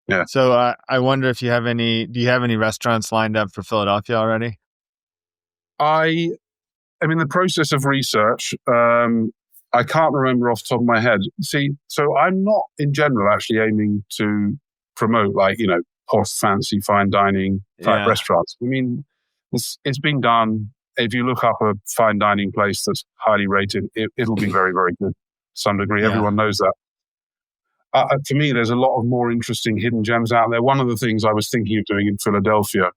Yeah. So I wonder if do you have any restaurants lined up for Philadelphia already? I am in the process of research. I can't remember off the top of my head. See, so I'm not in general actually aiming to promote posh, fancy, fine dining type restaurants. I mean, it's been done. If you look up a fine dining place that's highly rated, it'll be very, very good to some degree. Yeah. Everyone knows that. To me, there's a lot of more interesting hidden gems out there. One of the things I was thinking of doing in Philadelphia,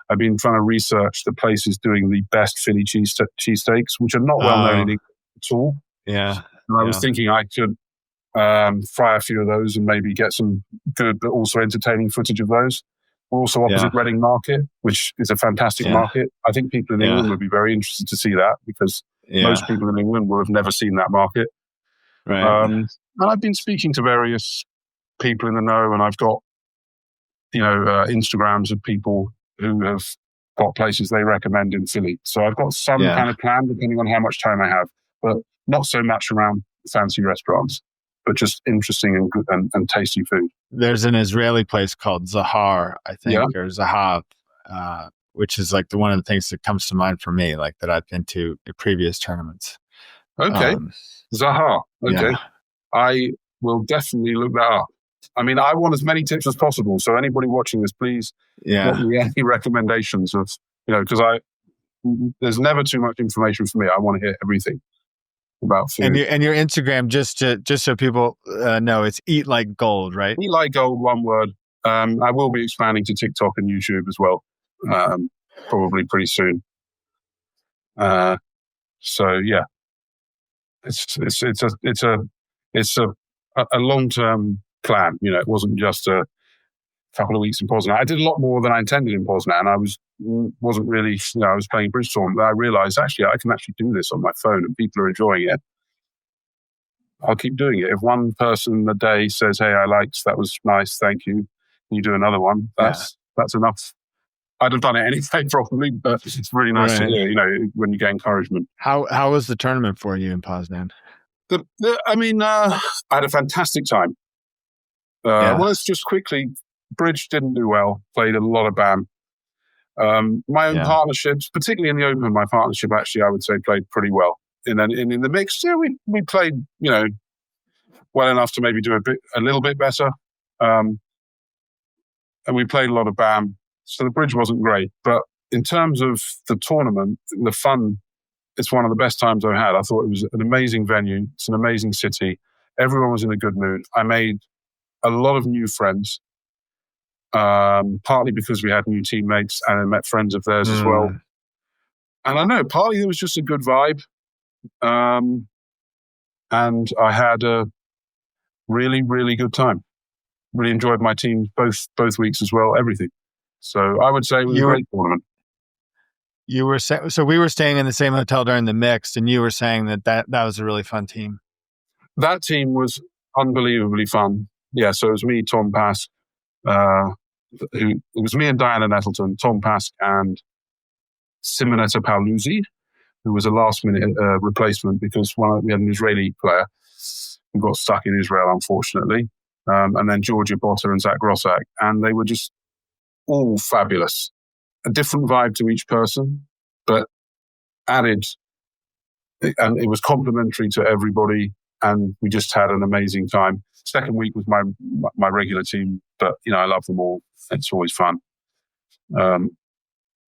I've been trying to research the places doing the best Philly cheesesteaks, which are not well known in England at all. Yeah. And I was thinking I could fry a few of those and maybe get some good but also entertaining footage of those. We're also opposite Reading Market, which is a fantastic market. I think people in England would be very interested to see that because most people in England will have never seen that market. Right. And I've been speaking to various people in the know, and I've got, Instagrams of people who have got places they recommend in Philly. So I've got some kind of plan depending on how much time I have, but not so much around fancy restaurants, but just interesting and good and tasty food. There's an Israeli place called Zahar, I think, or Zahav, which is like one of the things that comes to mind for me, like that I've been to in previous tournaments. Okay. Zahar. Okay. Yeah. I will definitely look that up. I mean, I want as many tips as possible. So anybody watching this, please give me any recommendations of, because there's never too much information for me. I want to hear everything about food. And your Instagram, just so people know, it's Eat Like Gold, right? Eat Like Gold, one word. I will be expanding to TikTok and YouTube as well, probably pretty soon. So yeah, it's a long-term plan. It wasn't just a couple of weeks in Poznan. I did a lot more than I intended in Poznan. I wasn't really, I was playing bridge tournament, but I realized actually I can actually do this on my phone and people are enjoying it. I'll keep doing it. If one person a day says, "Hey, I liked, that was nice, thank you," and you do another one, that's enough. I'd have done it anyway, probably, but it's really nice to hear, when you get encouragement. How was the tournament for you in Poznan? I had a fantastic time. Well, let's just quickly, bridge didn't do well, played a lot of BAM. My own partnerships, particularly in the Open, my partnership actually, I would say, played pretty well. And then in the mix, we played, well enough to maybe do a little bit better. And we played a lot of BAM. So the bridge wasn't great. But in terms of the tournament, the fun, it's one of the best times I've had. I thought it was an amazing venue. It's an amazing city. Everyone was in a good mood. I made a lot of new friends, partly because we had new teammates and I met friends of theirs as well. And I know partly it was just a good vibe. And I had a really, really good time. Really enjoyed my team both weeks as well, everything. So I would say it was a great tournament. So we were staying in the same hotel during the mixed, and you were saying that was a really fun team. That team was unbelievably fun. Yeah, so it was me, Tom Pask, it was me and Diana Nettleton, Tom Pask and Simonetta Paoluzzi, who was a last-minute replacement because we had an Israeli player who got stuck in Israel, unfortunately. And then Georgia Botta and Zach Grossack. And they were just all fabulous. A different vibe to each person, but added, and it was complimentary to everybody. And we just had an amazing time. Second week was my regular team, but, I love them all. It's always fun. And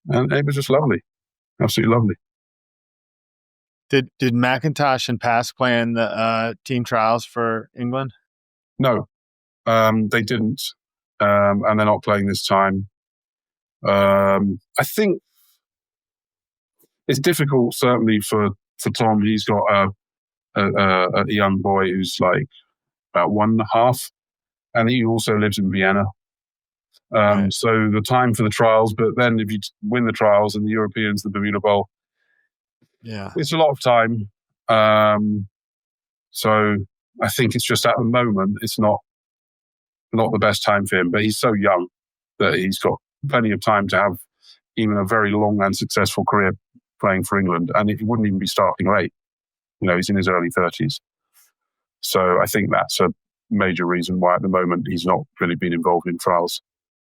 it was just lovely. Absolutely lovely. Did McIntosh and Pask play in the team trials for England? No, they didn't. And they're not playing this time. I think it's difficult, certainly for Tom. He's got a young boy who's like about 1.5, and he also lives in Vienna. Right. So the time for the trials, but then if you win the trials and the Europeans, the Bermuda Bowl, it's a lot of time. So I think it's just at the moment, it's not the best time for him, but he's so young that he's got plenty of time to have even a very long and successful career playing for England. And he wouldn't even be starting late. He's in his early 30s. So I think that's a major reason why at the moment he's not really been involved in trials.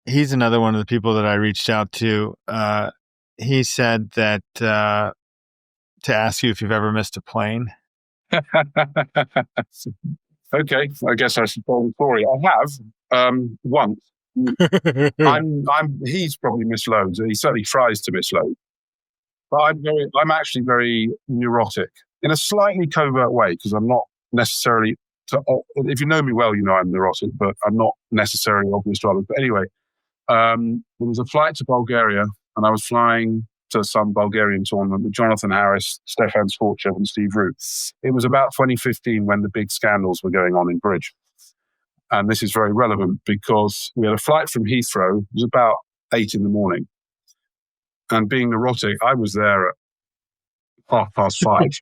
He's another one of the people that I reached out to. He said that to ask you if you've ever missed a plane. Okay, I guess I should tell the story. I have once. He's probably missed loads. He certainly tries to miss loads. But I'm actually very neurotic in a slightly covert way because I'm not necessarily. If you know me well, I'm neurotic, but I'm not necessarily obvious to others. But anyway, there was a flight to Bulgaria, and I was flying to some Bulgarian tournament with Jonathan Harris, Stefan Skorchev, and Steve Root. It was about 2015 when the big scandals were going on in bridge. And this is very relevant because we had a flight from Heathrow. It was about 8 a.m. And being neurotic, I was there at 5:30.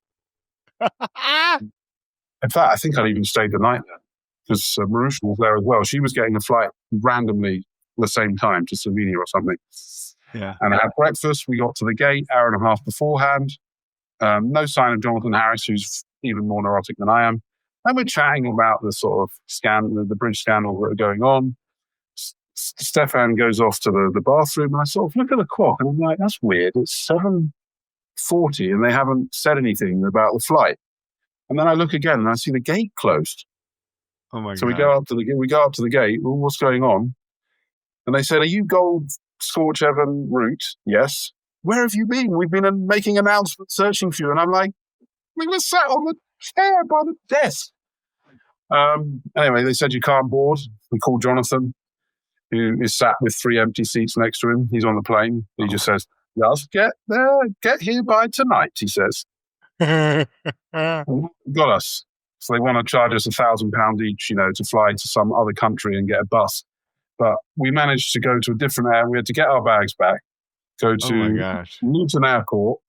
In fact, I think I'd even stayed the night there because Marusha was there as well. She was getting a flight randomly at the same time to Slovenia or something. Yeah. And I had breakfast. We got to the gate hour and a half beforehand. No sign of Jonathan Harris, who's even more neurotic than I am. And we're chatting about the sort of the bridge scandals that are going on. Stefan goes off to the bathroom, and I sort of look at the clock, and I'm like, that's weird. It's 7:40, and they haven't said anything about the flight. And then I look again, and I see the gate closed. Oh my God! So we go up to the gate. Well, what's going on? And they said, "Are you Gold, Skorchev, and Root?" Yes. Where have you been? We've been making announcements, searching for you. And I'm like, we were sat on the chair by the desk. Anyway, they said you can't board. We called Jonathan, who is sat with 3 empty seats next to him. He's on the plane. He just says, "Just get there, get here by tonight," he says. Got us. So they want to charge us £1,000 each, to fly to some other country and get a bus. But we managed to go to a different airport. We had to get our bags back, go to Luton Airport,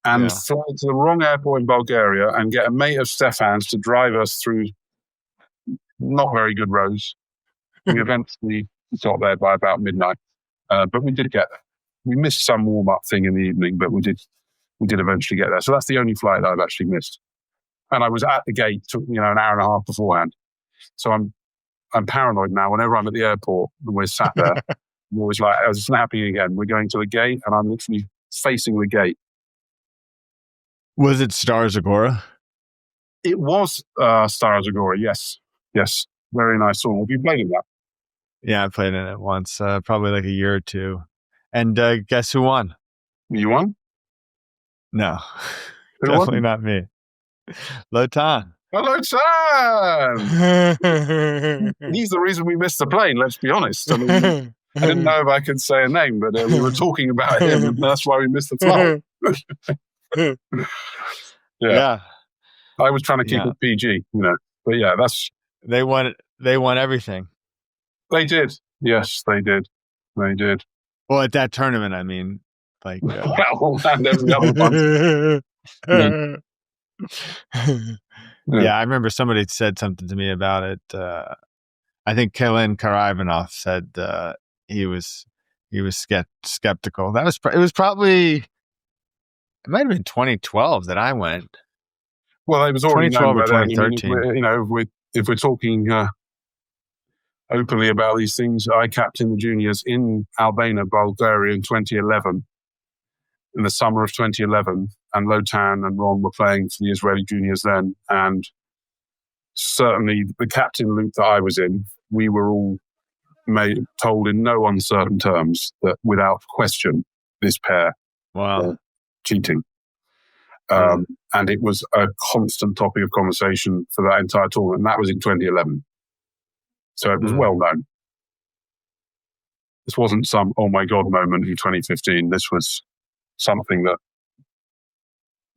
and fly to the wrong airport in Bulgaria and get a mate of Stefan's to drive us through not very good roads. We eventually got there by about midnight, but we did get there. We missed some warm-up thing in the evening, but we did eventually get there. So that's the only flight that I've actually missed. And I was at the gate, an hour and a half beforehand. So I'm paranoid now. Whenever I'm at the airport and we're sat there, I'm always like, I was snapping again. We're going to the gate, and I'm literally facing the gate. Was it Star Zagora? It was Star Zagora, yes. Yes. Very nice song. Have you played in that? Yeah, I played in it once, probably like a year or two. And guess who won? You won? No, definitely not me. Lotan. Hello, Sam! He's the reason we missed the plane, let's be honest. I mean, I didn't know if I could say a name, but we were talking about him, and that's why we missed the flight. Yeah. I was trying to keep it PG, But yeah, they won everything. They did. Yes, they did. They did. Well, at that tournament, I mean, like well, and every other one. Yeah, I remember somebody said something to me about it. I think Kalen Karaivanov said he was skeptical. It might have been 2012 that I went. Well, it was already 2012 known or 2013. I mean, if we're talking openly about these things, I captained the juniors in Albania, Bulgaria in 2011, in the summer of 2011, and Lotan and Ron were playing for the Israeli juniors then, and certainly the captain loop that I was in, we were all told in no uncertain terms that without question, this pair were cheating. And it was a constant topic of conversation for that entire tournament, and that was in 2011. So it was well known. This wasn't some, oh my God moment in 2015. This was something that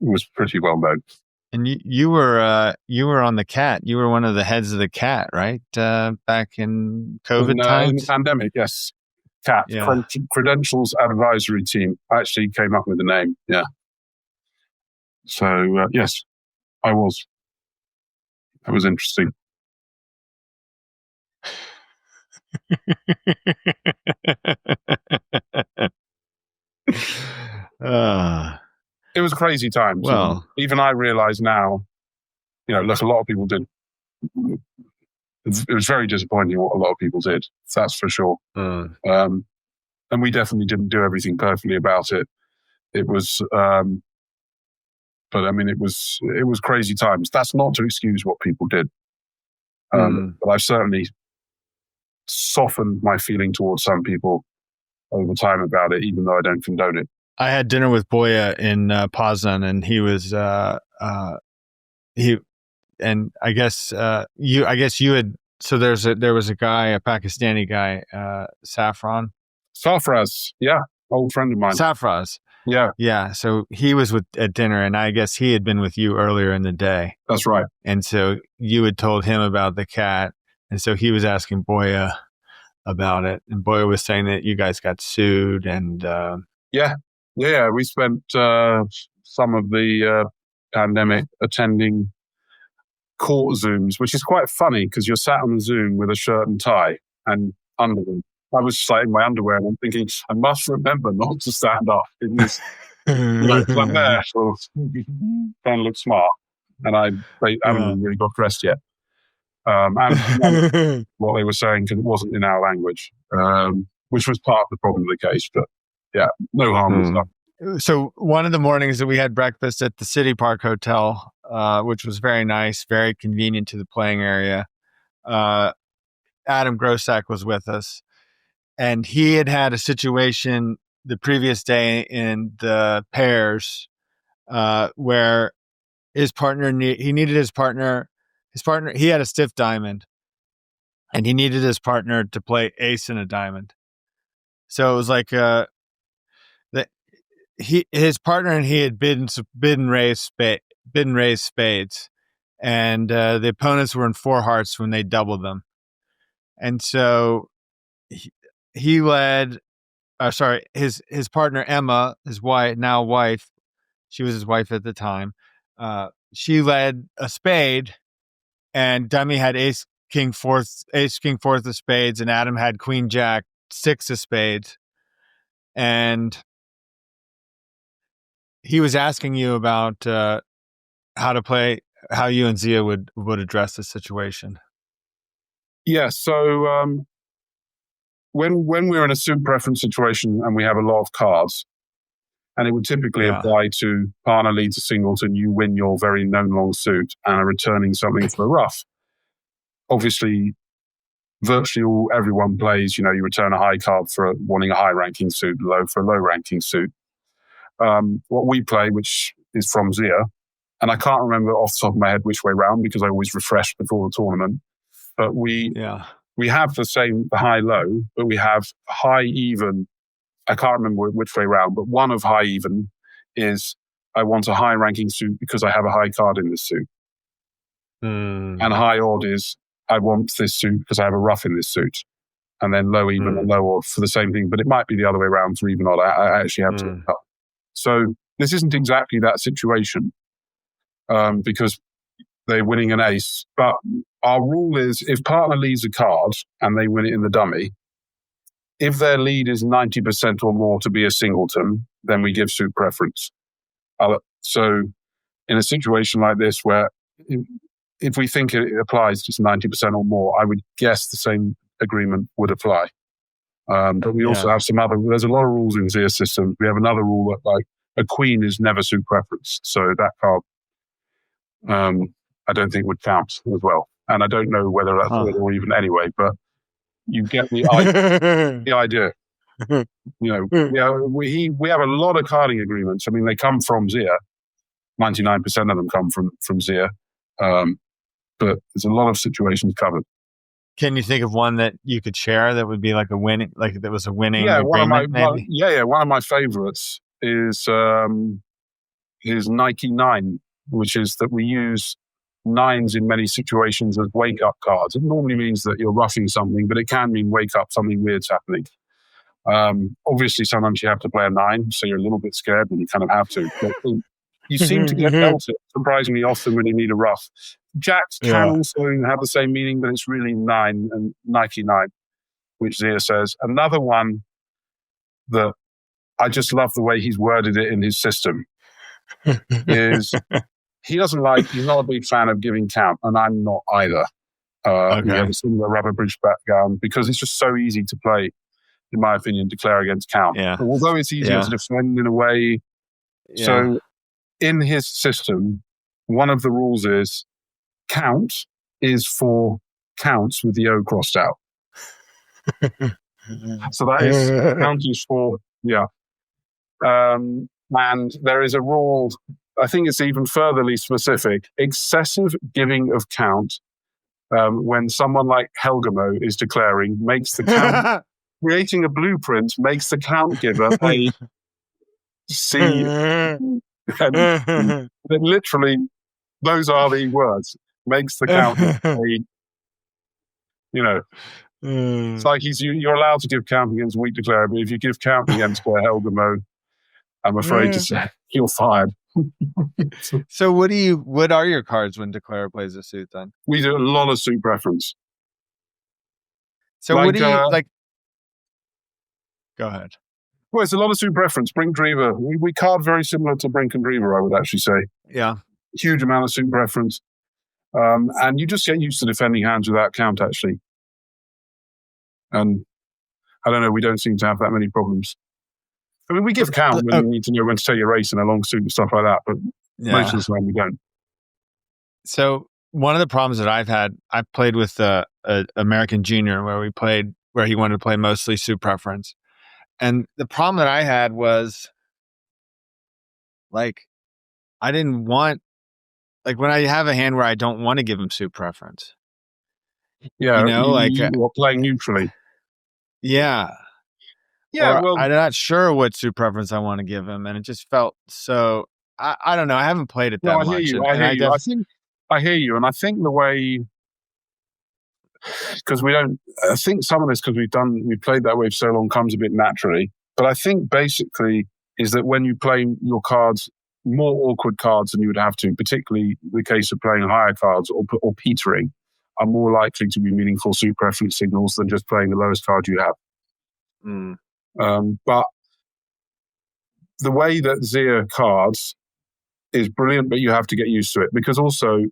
was pretty well known. And you were on the CAT. You were one of the heads of the CAT, right? Back in COVID times? In the pandemic, yes. CAT, Credentials Advisory Team. I actually came up with the name, yeah. So, yes, I was. That was interesting. It was crazy times. Well, even I realize now, look, a lot of people did. It was very disappointing what a lot of people did. That's for sure. And we definitely didn't do everything perfectly about it. It was, but I mean, it was crazy times. That's not to excuse what people did. But I've certainly softened my feeling towards some people over time about it, even though I don't condone it. I had dinner with Boya in Pasan, and he was and I guess you had. So there was a guy, a Pakistani guy, Safraz, yeah, old friend of mine. Safraz, yeah. So he was at dinner, and I guess he had been with you earlier in the day. That's right. And so you had told him about the CAT, and so he was asking Boya about it, and Boya was saying that you guys got sued, and Yeah, we spent some of the pandemic attending court Zooms, which is quite funny because you're sat on the Zoom with a shirt and tie and underwear. I was just in my underwear and I'm thinking, I must remember not to stand up in this, I'm there, so trying to look smart. And I haven't really got dressed yet. And what they were saying, because it wasn't in our language, which was part of the problem of the case, but yeah, no harm was done. So one of the mornings that we had breakfast at the City Park Hotel, which was very nice, very convenient to the playing area. Adam Grossack was with us, and he had a situation the previous day in the pairs where his partner needed his partner. He had a stiff diamond, and he needed his partner to play ace in a diamond. So it was like his partner and he had bid and raised spades, and the opponents were in four hearts when they doubled them, and so he led. His partner Emma, his wife, she was his wife at the time. She led a spade, and dummy had ace king fourth of spades, and Adam had queen jack six of spades, and he was asking you about how you and Zia would address the situation. Yeah, so when we're in a suit preference situation and we have a lot of cards, and it would typically apply to partner leads a singleton, you win your very known long suit and are returning something for a rough. Obviously, virtually everyone plays, you return a high card for wanting a high ranking suit, low for a low ranking suit. What we play, which is from Zia, and I can't remember off the top of my head which way round because I always refresh before the tournament, but we we have the high low, but we have high even. I can't remember which way around, but one of high even is I want a high ranking suit because I have a high card in this suit. And high odd is I want this suit because I have a rough in this suit. And then low even and low odd for the same thing, but it might be the other way around for even odd. I actually have to look up. So this isn't exactly that situation because they're winning an ace. But our rule is if partner leads a card and they win it in the dummy, if their lead is 90% or more to be a singleton, then we give suit preference. So in a situation like this where if we think it applies to 90% or more, I would guess the same agreement would apply. But we also have there's a lot of rules in Zia systems. We have another rule that like a queen is never suit preference. So that card, I don't think would count as well. And I don't know whether that's it or even anyway, but you get the idea. We have a lot of carding agreements. I mean, they come from Zia. 99% of them come from Zia. But there's a lot of situations covered. Can you think of one that you could share that would be like a winning, like that was a winning agreement? One of my favorites is Nike 9, which is that we use 9s in many situations as wake-up cards. It normally means that you're roughing something, but it can mean wake up, something weird's happening. Obviously, sometimes you have to play a 9, so you're a little bit scared, and you kind of have to. But you seem to get dealt it surprisingly often when you need a rough. Jacks can also have the same meaning, but it's really 9 and Nike 9, which Zia says. Another one that I just love the way he's worded it in his system is he's not a big fan of giving count, and I'm not either. We have a similar rubber bridge background because it's just so easy to play, in my opinion, declare against count. Yeah. Although it's easier to defend in a way. Yeah. So in his system, one of the rules is count is for counts with the O crossed out. So that is count is for, and there is a rule, I think it's even furtherly specific, excessive giving of count when someone like Helgamo is declaring makes the count, creating a blueprint makes the count giver pay C. And literally, those are the words. Makes the count pay, it's like you're allowed to give count against a weak declarer, but if you give count against Helgamo, I'm afraid to say you're fired. So what are your cards when declarer plays a suit then? We do a lot of suit preference. So what do you like? Go ahead. Well, it's a lot of suit preference. Brink Dreamer. We card very similar to Brink and Dreamer, I would actually say. Yeah. Huge amount of suit preference. And you just get used to defending hands without count, actually. And I don't know, we don't seem to have that many problems. I mean, we give count when you need to know when to take your race in a long suit and stuff like that, but most of the time we don't. So one of the problems that I've played with a American junior where he wanted to play mostly suit preference. And the problem that I had was like, I didn't want, like when I have a hand where I don't want to give him suit preference. Yeah. You're playing neutrally. Yeah. Yeah. Well, I'm not sure what suit preference I want to give him. And it just felt so, I don't know. I haven't played it that much. I hear you. And I think the way, because I think some of this, because we've played that way for so long, comes a bit naturally. But I think basically is that when you play your cards, more awkward cards than you would have to, particularly the case of playing higher cards or petering, are more likely to be meaningful suit preference signals than just playing the lowest card you have. But the way that Zia cards is brilliant, but you have to get used to it because also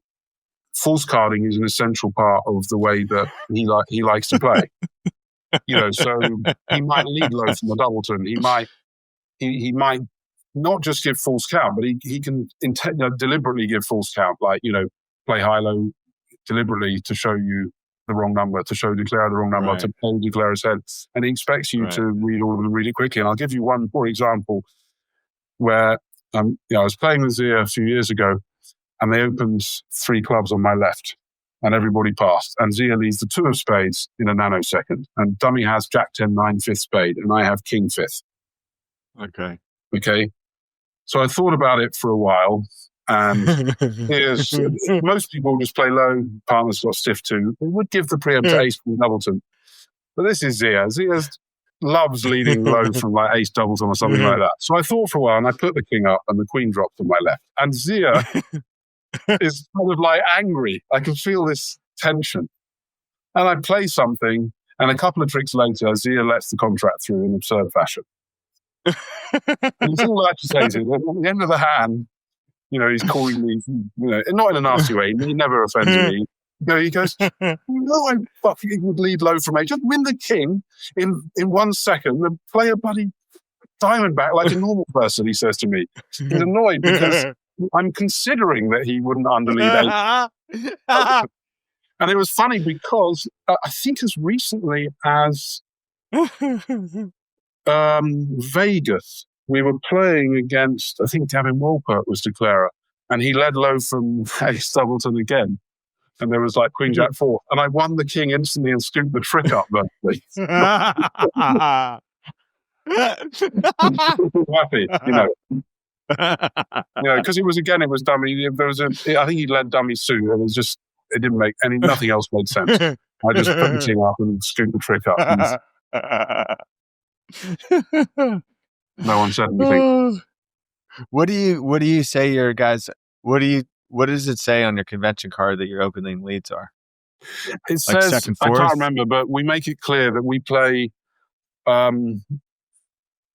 false carding is an essential part of the way that he likes to play. So he might lead low from the doubleton. He might not just give false count, but he can deliberately give false count, like play high low deliberately to show you the wrong number, to declare the wrong number, right, to play declarer's head, and he expects you to read all of them really quickly. And I'll give you one poor example where I was playing with Zia a few years ago, and they opened 3 clubs on my left. and everybody passed. And Zia leads the 2 of spades in a nanosecond. And dummy has Jack 10, 9, 5th spade, and I have King 5th. Okay. So I thought about it for a while, and most people just play low. Partners got stiff 2. They would give the preempt to ace from Doubleton. But this is Zia. Zia loves leading low from like ace Doubleton or something like that. So I thought for a while, and I put the king up, and the queen dropped on my left. And Zia is kind of like angry. I can feel this tension. And I play something, and a couple of tricks later, Zia lets the contract through in absurd fashion. And it's all I have to say is, at the end of the hand, he's calling me, not in a nasty way. He never offends me. He goes, no, I fucking would lead low from eight. Just win the king in 1 second and play a bloody diamond back like a normal person, he says to me. He's annoyed because I'm considering that he wouldn't underlead 8. And it was funny because I think as recently as Vegas, we were playing against, I think Gavin Wolpert was declarer, and he led low from ace Doubleton again. And there was like Queen Jack 4. And I won the king instantly and scooped the trick up virtually. Happy, because it was dummy. I think he led dummy suit. It didn't make nothing else made sense. I just put the king up and scooped the trick up. No one said anything. What do you say your guys? What does it say on your convention card that your opening leads are? It says, second, I can't remember, but we make it clear that we play. No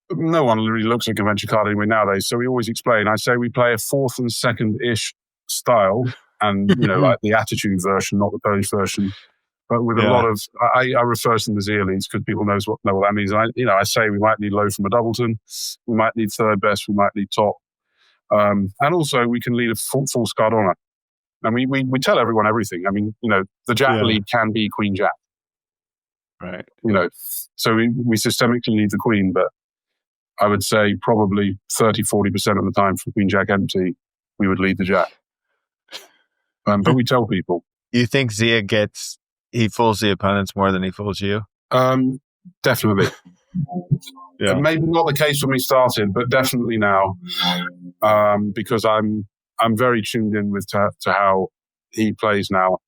one really looks at a convention card anyway nowadays, so we always explain. I say we play a 4th and 2nd-ish style, and like the attitude version, not the Polish version. But with a lot of, I refer to them as Zia leads because people know what that means. I say we might lead low from a Doubleton, we might lead 3rd best, we might lead top. And also we can lead a false card honor. And we tell everyone everything. I mean, the Jack lead can be Queen Jack. Right. So we systemically lead the Queen, but I would say probably 30-40% of the time for Queen Jack empty, we would lead the Jack. But we tell people. You think Zia he fools the opponents more than he fools you? Definitely. Maybe not the case when we started, but definitely now, because I'm very tuned in to how he plays now,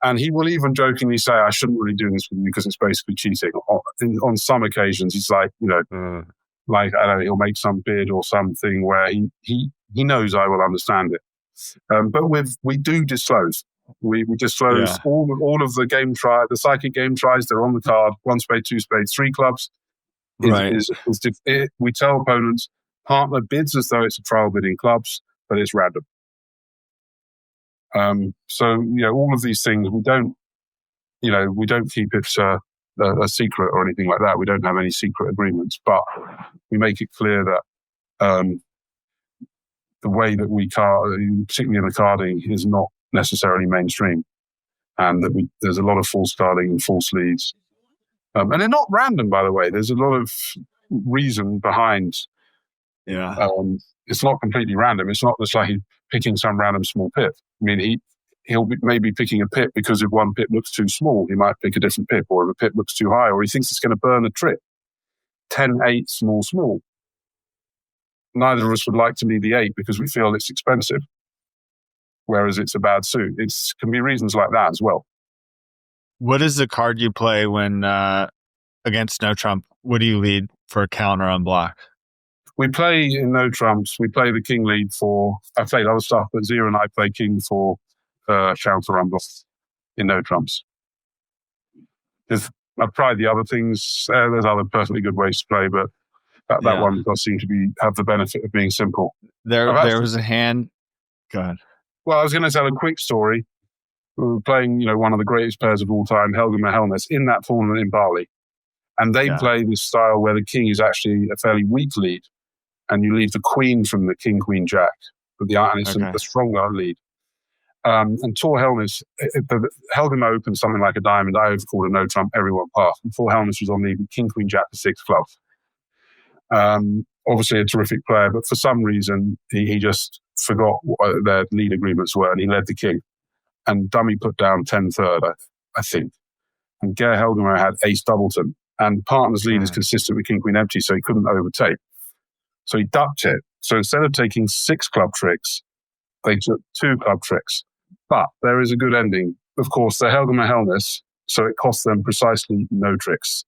and he will even jokingly say, "I shouldn't really do this with you because it's basically cheating." On some occasions, he's like, like I don't know, he'll make some bid or something where he knows I will understand it, but we do disclose. We disclose all of the game the psychic game tries. They're on the card: 1 spade, 2 spades, 3 clubs. We tell opponents, partner bids as though it's a trial bid in clubs, but it's random. So all of these things we don't keep it a secret or anything like that. We don't have any secret agreements, but we make it clear that the way that we card, particularly in the carding, is not necessarily mainstream, and that there's a lot of false carding and false leads. And they're not random, by the way. There's a lot of reason behind. It's not completely random. It's not just like he's picking some random small pip. I mean, he'll be maybe picking a pip because if one pip looks too small, he might pick a different pip, or if a pip looks too high, or he thinks it's going to burn a trick. 10-8, small. Neither of us would like to lead the 8 because we feel it's expensive, whereas it's a bad suit. It can be reasons like that as well. What is the card you play when against no trump? What do you lead for a counter on block? We play in no trumps. We play the king lead for. I played other stuff, but Zia and I play king for counter on block in no trumps. I've tried the other things. There's other perfectly good ways to play, but that one does seem to have the benefit of being simple. There was a hand. Go ahead. Well, I was going to tell a quick story. We were playing, one of the greatest pairs of all time, Helga Mahelnes, in that tournament in Bali. And they play this style where the king is actually a fairly weak lead, and you leave the queen from the king, queen, jack, and it's the stronger lead. And Tor Helmuth, Helga opened something like a diamond. I have called a no trump, everyone passed. And Tor Helmuth was on lead with king, queen, jack for 6 clubs. Obviously a terrific player, but for some reason he just forgot what their lead agreements were, and he led the king. and dummy put down 10-3, I think. And Ger Helgemer had ace doubleton. And partner's lead is consistent with king queen empty, so he couldn't overtake. So he ducked it. So instead of taking 6 club tricks, they took 2 club tricks. But there is a good ending. Of course, they're Helgemer Helness, so it cost them precisely no tricks.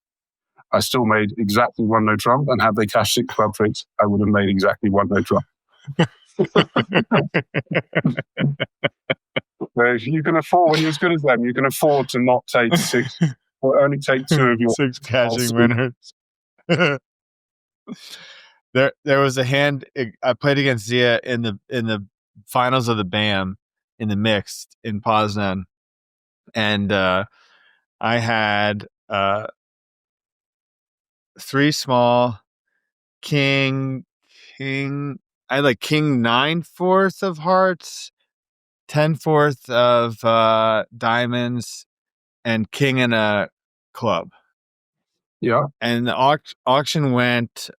I still made exactly 1 no trump, and had they cashed 6 club tricks, I would have made exactly 1 no trump. If you can afford, when you're as good as them, you can afford to not take 6, or only take 2 of your 6 cashing winners. There was a hand. I played against Zia in the finals of the BAM in the mixed in Pasan, and I had 3 small, king. I had like king 9/4 of hearts, 10/4 of diamonds, and king and a club. Yeah. And the auction went.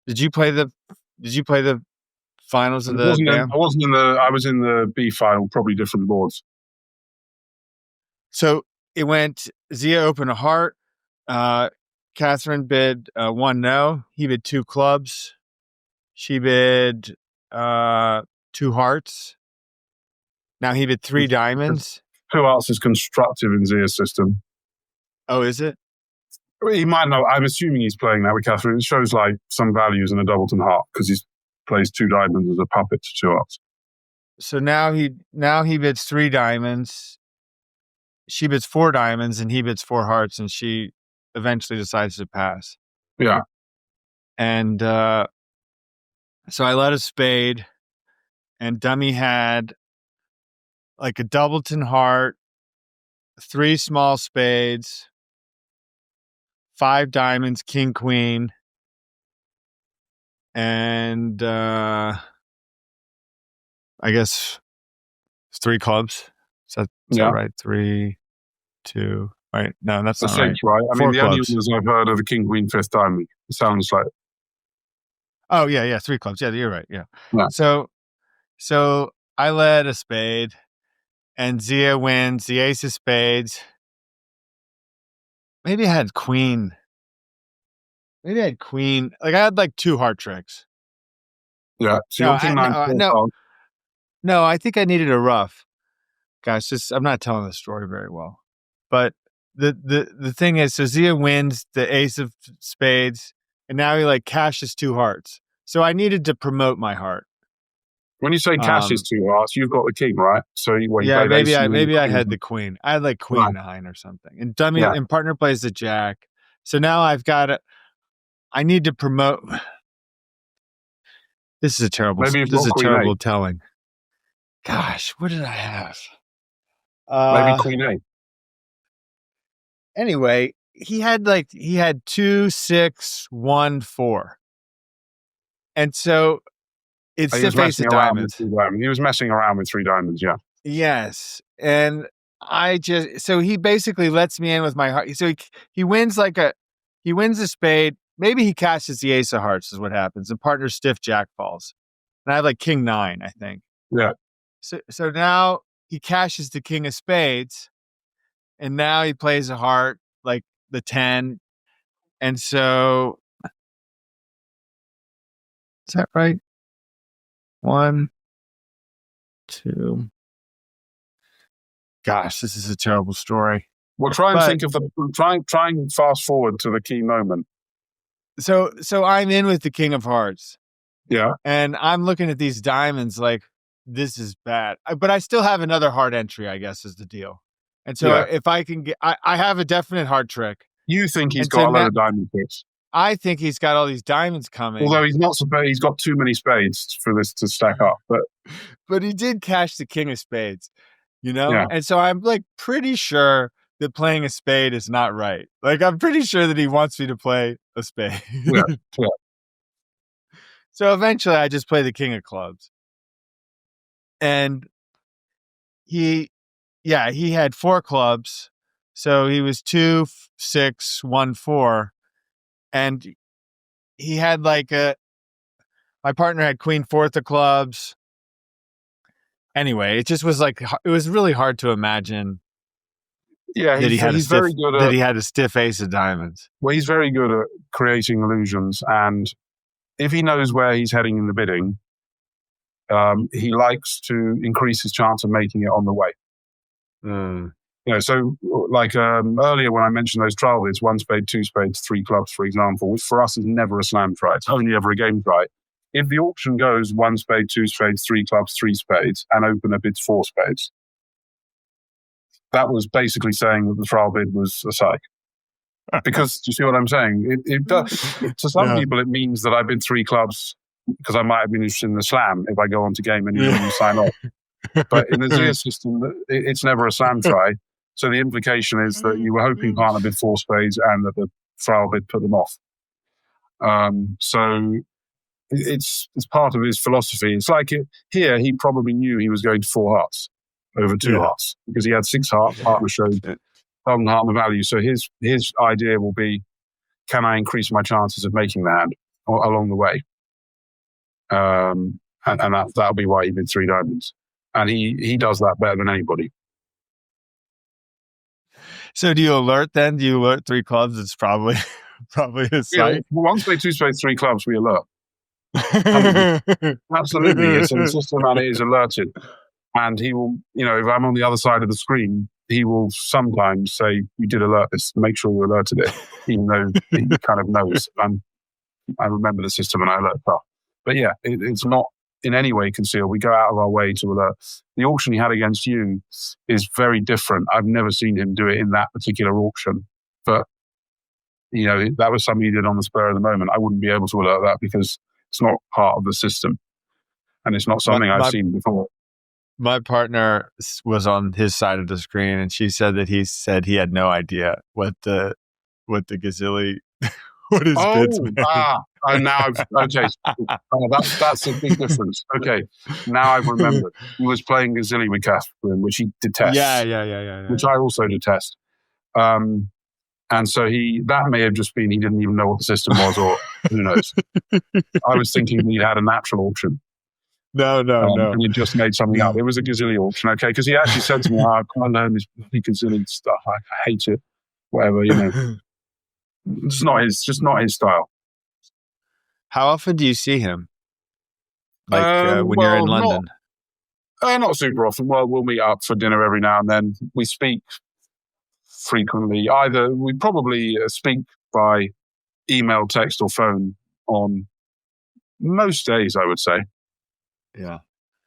Did you play the finals of the BAM? I wasn't in the. I was in the B final, probably different boards. So it went. Zia opened a heart. Catherine bid 1 no. He bid 2 clubs. She bid 2 hearts. Now he bid 3 diamonds. 2 hearts is constructive in Zia's system. Oh, is it? He might know. I'm assuming he's playing that with Catherine. It shows like some values in a doubleton heart because he plays 2 diamonds as a puppet to 2 hearts. So now he bids 3 diamonds. She bids 4 diamonds, and he bids 4 hearts, and she eventually decides to pass. Yeah. And so I led a spade, and dummy had like a doubleton heart, 3 small spades, 5 diamonds, king, queen, and I guess 3 clubs. Is that right? 3, 2. Right? No, that's not right. Right. I mean, the only clubs. ones I've heard are the king, queen, 5th diamond. It sounds like. Oh yeah, 3 clubs. Yeah, you're right. Yeah. Yeah. So I led a spade, and Zia wins the ace of spades. Maybe I had queen. Like I had like 2 heart tricks. Yeah. So no, I think I needed a rough. Gosh, I'm not telling the story very well. But the thing is, so Zia wins the ace of spades, and now he like cashes 2 hearts. So I needed to promote my heart. When you say cashes 2 hearts, you've got the king, right? So maybe I had the queen. I had like queen 9 or something, and dummy and partner plays the jack. So now I've got it. I need to promote. This is a terrible. This is a terrible telling. Gosh, what did I have? Maybe queen 8. Anyway, he had 2, 6, 1, 4, and so it's stiff ace of diamonds. He was messing around with 3 diamonds. Yeah. Yes, and so he basically lets me in with my heart. So he wins he wins a spade. Maybe he cashes the ace of hearts is what happens. And partner stiff jack falls, and I have like king 9, I think. Yeah. So now he cashes the king of spades, and now he plays a heart like the 10, and so is that right? 1, 2. Gosh, this is a terrible story. Well, try and fast forward to the key moment. So I'm in with the king of hearts. Yeah. And I'm looking at these diamonds like, this is bad. But I still have another heart entry, I guess, is the deal. And so if I can get, I have a definite heart trick. You think he's got a lot of diamond tricks? I think he's got all these diamonds coming. Although he's got too many spades for this to stack up. But he did cash the king of spades, Yeah. And so I'm like pretty sure that playing a spade is not right. Like I'm pretty sure that he wants me to play a spade. Yeah. So eventually I just play the king of clubs. And he had 4 clubs. So he was 2, 6, 1, 4. And he had my partner had queen 4th of clubs. anyway, it just was like, it was really hard to imagine Yeah, that he's very good at, that he had a stiff ace of diamonds. well, he's very good at creating illusions, and if he knows where he's heading in the bidding, he likes to increase his chance of making it on the way. So like earlier when I mentioned those trial bids, 1 spade, 2 spades, 3 clubs, for example, which for us is never a slam try. It's only ever a game try. If the auction goes 1 spade, 2 spades, 3 clubs, 3 spades, and opener bids 4 spades, that was basically saying that the trial bid was a psych. Because, do you see what I'm saying? It does. To some people, it means that I bid 3 clubs because I might have been interested in the slam if I go on to game and you sign off. But in the Zia system, it's never a slam try. So the implication is that you were hoping partner bid 4 spades and that the trial bid put them off. So it's part of his philosophy. It's like here, he probably knew he was going to 4 hearts over 2 hearts because he had 6 hearts. Partner showed 7 heart the value. So his idea will be, can I increase my chances of making the hand along the way? And that'll be why he bid 3 diamonds. And he does that better than anybody. So do you alert then? Do you alert 3 clubs? It's probably a sight. 1 spade, 2 spades, 3 clubs, we alert. Absolutely. It's a system and it is alerted. And he will, if I'm on the other side of the screen, he will sometimes say, you did alert this, make sure you alerted it, even though he kind of knows. I remember the system and I alert stuff. But yeah, it's not in any way concealed. We go out of our way to alert. The auction he had against you is very different. I've never seen him do it in that particular auction. But, that was something he did on the spur of the moment. I wouldn't be able to alert that because it's not part of the system. And it's not something I've seen before. My partner was on his side of the screen, and she said that he had no idea what the gazilli, what his bids meant. Now that's a big difference. Okay, now I've remembered. He was playing gazilli with Catherine, which he detests. Yeah. Which I also detest. And so that may have just been he didn't even know what the system was, or who knows. I was thinking he had a natural auction. No. And he just made something up. It was a gazilli auction, okay? Because he actually said to me, I can't learn this gazilli stuff. I hate it. Whatever, It's just not his style. How often do you see him? When you're in London? Not super often. Well, we'll meet up for dinner every now and then. We speak frequently. We probably speak by email, text, or phone on most days, I would say. Yeah.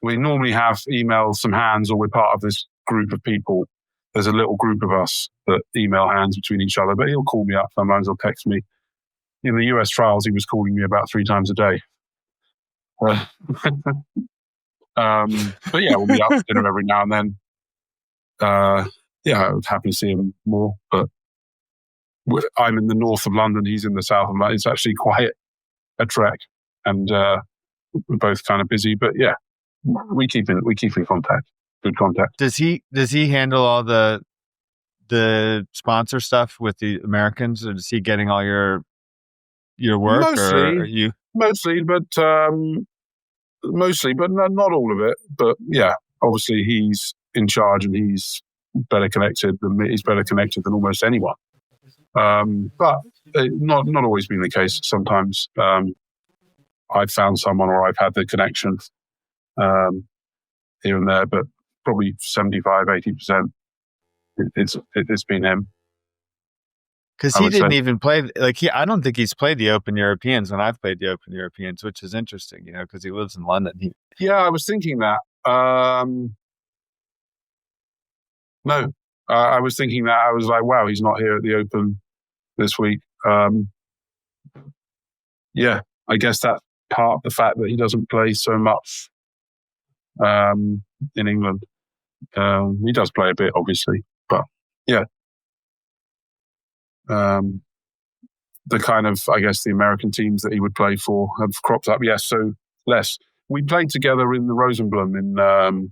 We normally have email some hands, or we're part of this group of people. There's a little group of us that email hands between each other, but he'll call me up sometimes, he'll text me. In the US trials, he was calling me about 3 times a day. But yeah, we'll meet up for dinner every now and then. I would happy to see him more, but I'm in the north of London, he's in the south of London. It's actually quite a trek, and we're both kind of busy, but yeah, we keep in contact, good contact. Does he handle all the sponsor stuff with the Americans, or is he getting all your work? Mostly, but not all of it. But yeah, obviously he's in charge and he's better connected than me. He's better connected than almost anyone. But not always been the case. Sometimes I've found someone, or I've had the connection here and there, but probably 75-80%. It's been him. Because he didn't even play, I don't think he's played the Open Europeans when I've played the Open Europeans, which is interesting, because he lives in London. Yeah, I was thinking that. No, I was thinking that. I was like, wow, he's not here at the Open this week. Yeah, I guess that's part of the fact that he doesn't play so much in England. He does play a bit, obviously, but yeah. The kind of, I guess, the American teams that he would play for have cropped up. Yes, so less. We played together in the Rosenblum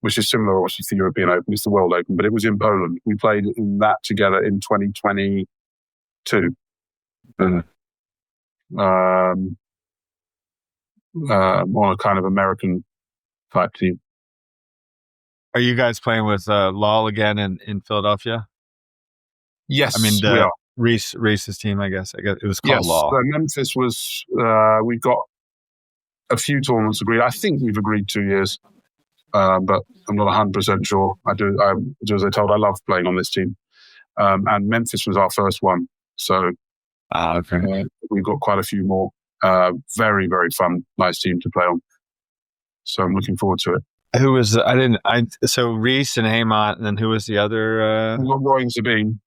which is similar, obviously, to the European Open. It's the World Open, but it was in Poland. We played in that together in 2022. On a kind of American type team. Are you guys playing with Lol again in Philadelphia? Yes, I mean, we the are. Reese's team, I guess. It was called Yes, Lol. Memphis was. We've got a few tournaments agreed. I think we've agreed 2 years, but I'm not 100% sure. I do as I told, I love playing on this team. And Memphis was our first one. So Okay. we've got quite a few more. Very, very fun, nice team to play on. So I'm looking forward to it. Who was, so Reese and Haymont, and then who was the other? We've got Roy and Sabine,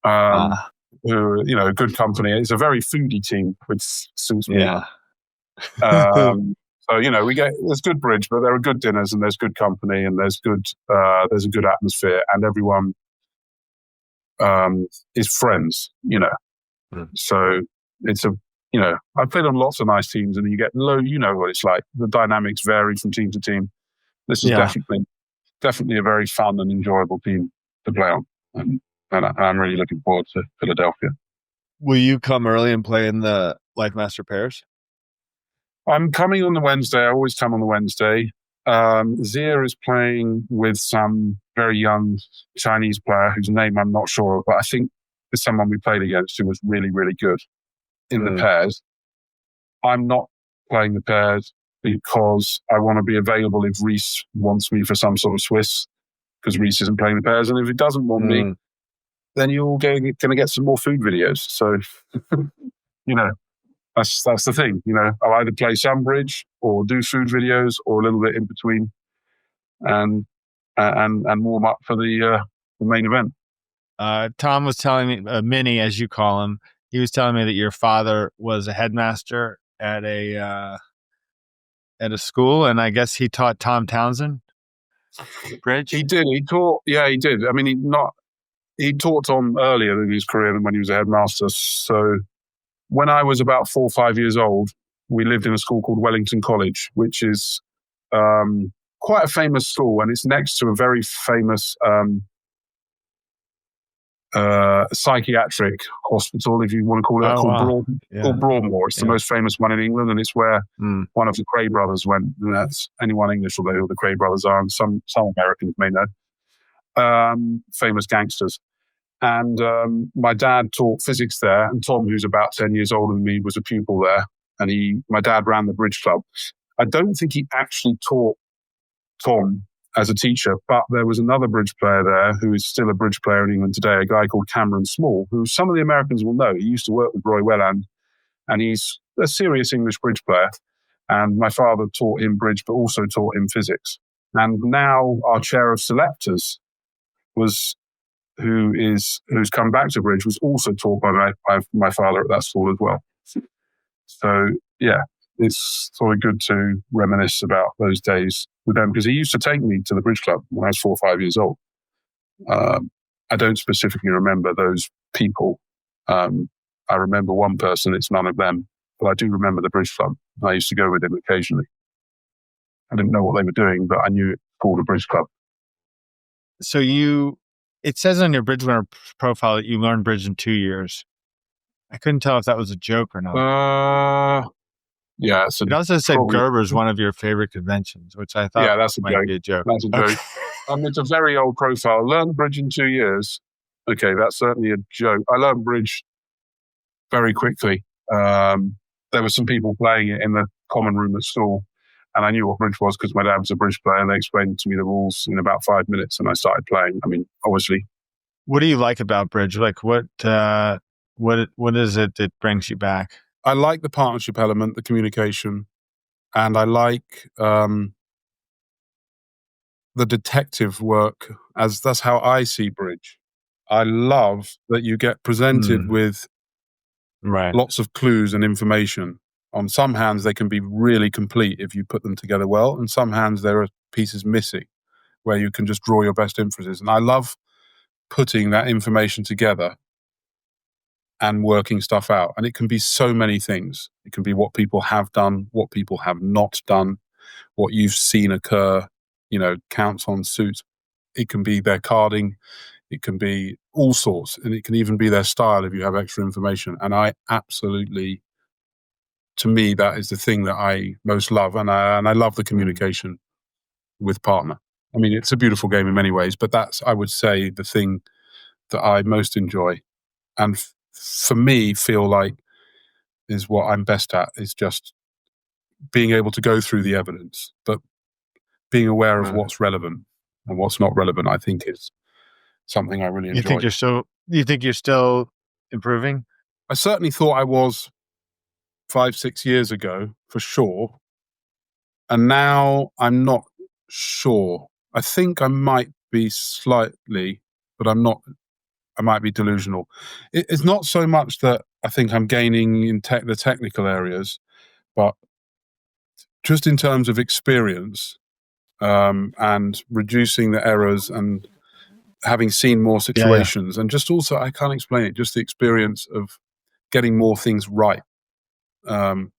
who, good company. It's a very foodie team, which suits me. Yeah. So, there's good bridge, but there are good dinners and there's good company and there's a good atmosphere and everyone is friends, So it's I've played on lots of nice teams and you get what it's like. The dynamics vary from team to team. This is definitely a very fun and enjoyable team to play on. And I'm really looking forward to Philadelphia. Will you come early and play in the Life Master pairs? I'm coming on the Wednesday. I always come on the Wednesday. Zia is playing with some very young Chinese player whose name I'm not sure of, but I think it's someone we played against who was really, really good in the pairs. I'm not playing the pairs because I want to be available if Reese wants me for some sort of Swiss, because Reese isn't playing the pairs. And if he doesn't want me, then you're going to get some more food videos. So, that's the thing. I'll either play some bridge or do food videos or a little bit in between and warm up for the main event. Tom was telling me, Minnie, as you call him, he was telling me that your father was a headmaster at a school, and I guess he taught Tom Townsend bridge. He did. He taught. Yeah, he did. I mean, he taught Tom earlier in his career than when he was a headmaster. So when I was about 4 or 5 years old, we lived in a school called Wellington College, which is quite a famous school, and it's next to a very famous psychiatric hospital, if you want to call it, called Broadmoor. It's the most famous one in England, and it's where one of the Cray brothers went. And that's anyone English will know who the Cray brothers are, and some Americans may know. Famous gangsters. And my dad taught physics there, and Tom, who's about 10 years older than me, was a pupil there. And my dad ran the bridge club. I don't think he actually taught Tom as a teacher, but there was another bridge player there who is still a bridge player in England today, a guy called Cameron Small, who some of the Americans will know. He used to work with Roy Welland, and he's a serious English bridge player. And my father taught him bridge, but also taught him physics. And now our chair of selectors who's come back to bridge, was also taught by my father at that school as well. So yeah, it's sort of good to reminisce about those days with them, because he used to take me to the bridge club when I was 4 or 5 years old. I don't specifically remember those people. I remember one person, it's none of them, but I do remember the bridge club. I used to go with him occasionally. I didn't know what they were doing, but I knew it called a bridge club. So it says on your bridge winner profile that you learned bridge in 2 years. I couldn't tell if that was a joke or not. Yeah. It also said Gerber's one of your favorite conventions, which I thought might be a joke. That's a joke. It's a very old profile. Learned bridge in 2 years. Okay, that's certainly a joke. I learned bridge very quickly. There were some people playing it in the common room at school, and I knew what bridge was because my dad was a bridge player, and they explained to me the rules in about 5 minutes, and I started playing. I mean, obviously. What do you like about bridge? Like, what is it that brings you back? I like the partnership element, the communication, and I like the detective work, as that's how I see bridge. I love that you get presented with lots of clues and information. On some hands, they can be really complete if you put them together well, and some hands there are pieces missing where you can just draw your best inferences. And I love putting that information together and working stuff out. And it can be so many things. It can be what people have done, what people have not done, what you've seen occur, counts on suits. It can be their carding. It can be all sorts. And it can even be their style if you have extra information. And I absolutely, to me, that is the thing that I most love. And I love the communication with partner. I mean, it's a beautiful game in many ways, but that's, I would say, the thing that I most enjoy. And for me, feel like is what I'm best at, is just being able to go through the evidence, but being aware of what's relevant and what's not relevant, I think is something I really enjoy. You think you're still improving? I certainly thought I was 5-6 years ago, for sure. And now I'm not sure. I think I might be slightly, but I'm not. I might be delusional. It's not so much that I think I'm gaining in the technical areas, but just in terms of experience, and reducing the errors and having seen more situations, and just also, I can't explain it, just the experience of getting more things right, and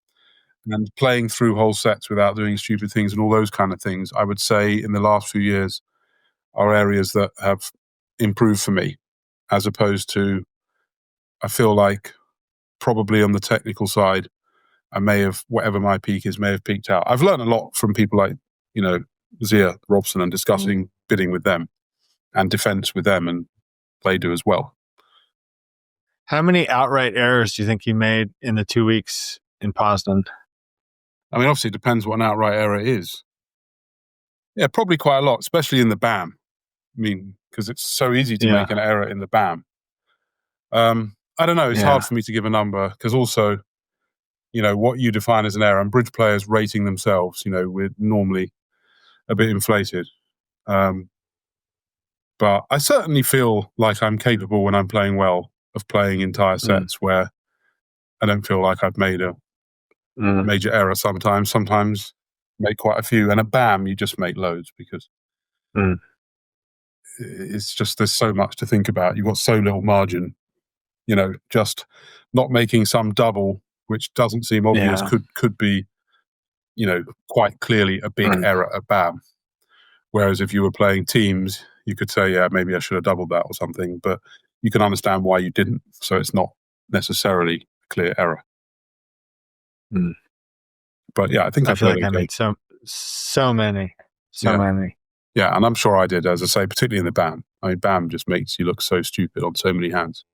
playing through whole sets without doing stupid things and all those kind of things, I would say in the last few years are areas that have improved for me, as opposed to, I feel like probably on the technical side, I may have, whatever my peak is, may have peaked out. I've learned a lot from people like, Zia, Robson, and discussing bidding with them and defense with them, and they do as well. How many outright errors do you think you made in the 2 weeks in Pasan? I mean, obviously it depends what an outright error is. Yeah, probably quite a lot, especially in the BAM. I mean, because it's so easy to make an error in the BAM. I don't know. It's hard for me to give a number, because also, what you define as an error, and bridge players rating themselves, we're normally a bit inflated. But I certainly feel like I'm capable, when I'm playing well, of playing entire sets where I don't feel like I've made a major error sometimes. Sometimes make quite a few. And a BAM, you just make loads, because it's just, there's so much to think about. You've got so little margin. Just not making some double, which doesn't seem obvious, could be, quite clearly a big error at BAM. Whereas if you were playing teams, you could say, yeah, maybe I should have doubled that or something, but you can understand why you didn't. So it's not necessarily a clear error. But yeah, I think I feel like I made so many. Yeah, and I'm sure I did, as I say, particularly in the BAM. I mean, BAM just makes you look so stupid on so many hands.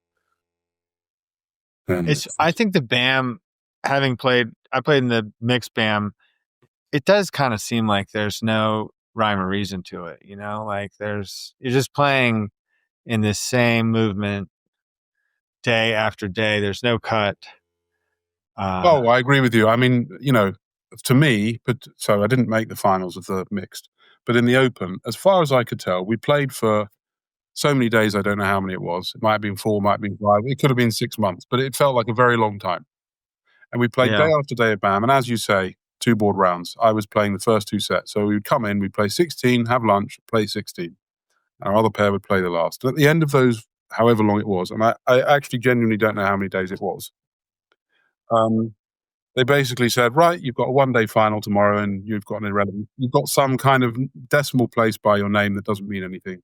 I think the BAM, I played in the mixed BAM, it does kind of seem like there's no rhyme or reason to it, like you're just playing in this same movement day after day. There's no cut. I agree with you. I mean, to me, so I didn't make the finals of the mixed, but in the open, as far as I could tell, we played for so many days. I don't know how many it was. It might have been 4, might have been 5. It could have been 6 months, but it felt like a very long time. And we played day after day of BAM. And as you say, 2 board rounds. I was playing the first 2 sets. So we would come in, we'd play 16, have lunch, play 16. Our other pair would play the last. And at the end of those, however long it was, and I actually genuinely don't know how many days it was, they basically said, right, you've got a 1-day final tomorrow, and you've got you've got some kind of decimal place by your name that doesn't mean anything.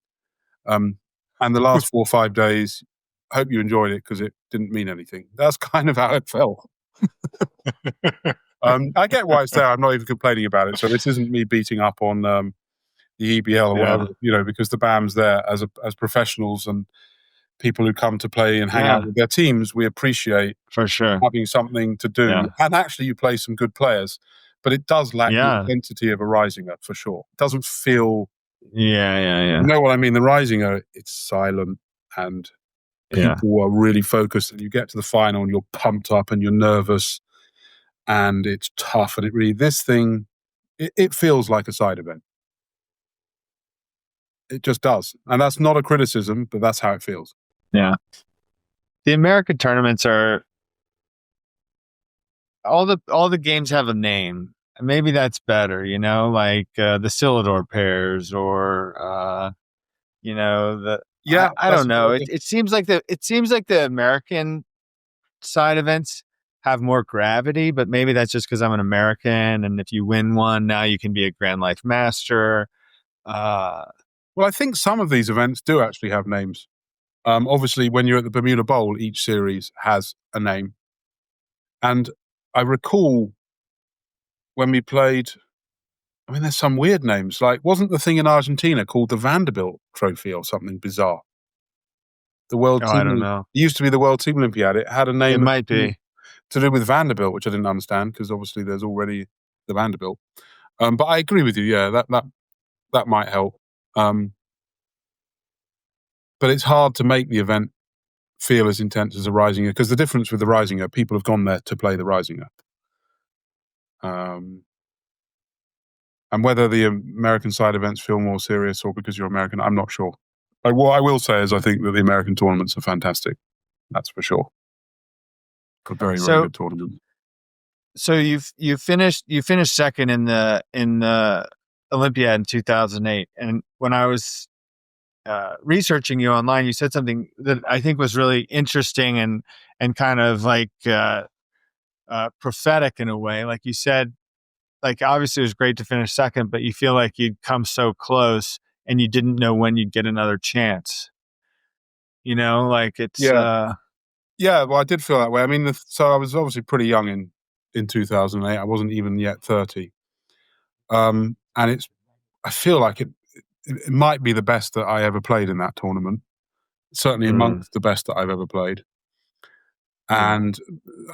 And the last 4 or 5 days, I hope you enjoyed it, because it didn't mean anything. That's kind of how it felt. I get why it's there. I'm not even complaining about it. So this isn't me beating up on the EBL or whatever, because the BAM's there as professionals and people who come to play and hang out with their teams. We appreciate, for sure, having something to do. And actually, you play some good players, but it does lack the intensity of a Risinger, for sure. It doesn't feel... You know what I mean? The Risinger, it's silent, and people are really focused, and you get to the final and you're pumped up and you're nervous and it's tough, and this thing, it feels like a side event. It just does. And that's not a criticism, but that's how it feels. Yeah. The American tournaments are, all the games have a name. Maybe that's better, like the Silidor pairs, or I don't know. It seems like the American side events have more gravity, but maybe that's just because I'm an American, and if you win one, now you can be a Grand Life Master. Well, I think some of these events do actually have names. Obviously, when you're at the Bermuda Bowl, each series has a name. And I recall when we played, I mean, there's some weird names. Like, wasn't the thing in Argentina called the Vanderbilt Trophy or something bizarre? The World Oh, I Team. don't know. It used to be the World Team Olympiad. It had a It name might be. to do with Vanderbilt, which I didn't understand because obviously there's already the Vanderbilt. But I agree with you. Yeah, that might help. But it's hard to make the event feel as intense as a Risinger because the difference with the Risinger, people have gone there to play the Risinger. And whether the American side events feel more serious or because you're American, I'm not sure. What I will say is I think that the American tournaments are fantastic. That's for sure. A very, very good tournament. So you finished second in the Olympiad in 2008, and when I was researching you online, you said something that I think was really interesting and kind of like prophetic in a way. Like you said, like obviously it was great to finish second, but you feel like you'd come so close and you didn't know when you'd get another chance. You know, like it's yeah. Well, I did feel that way. I mean, so I was obviously pretty young in 2008. I wasn't even yet 30, and I feel like it might be the best that I ever played in that tournament. Certainly amongst the best that I've ever played. And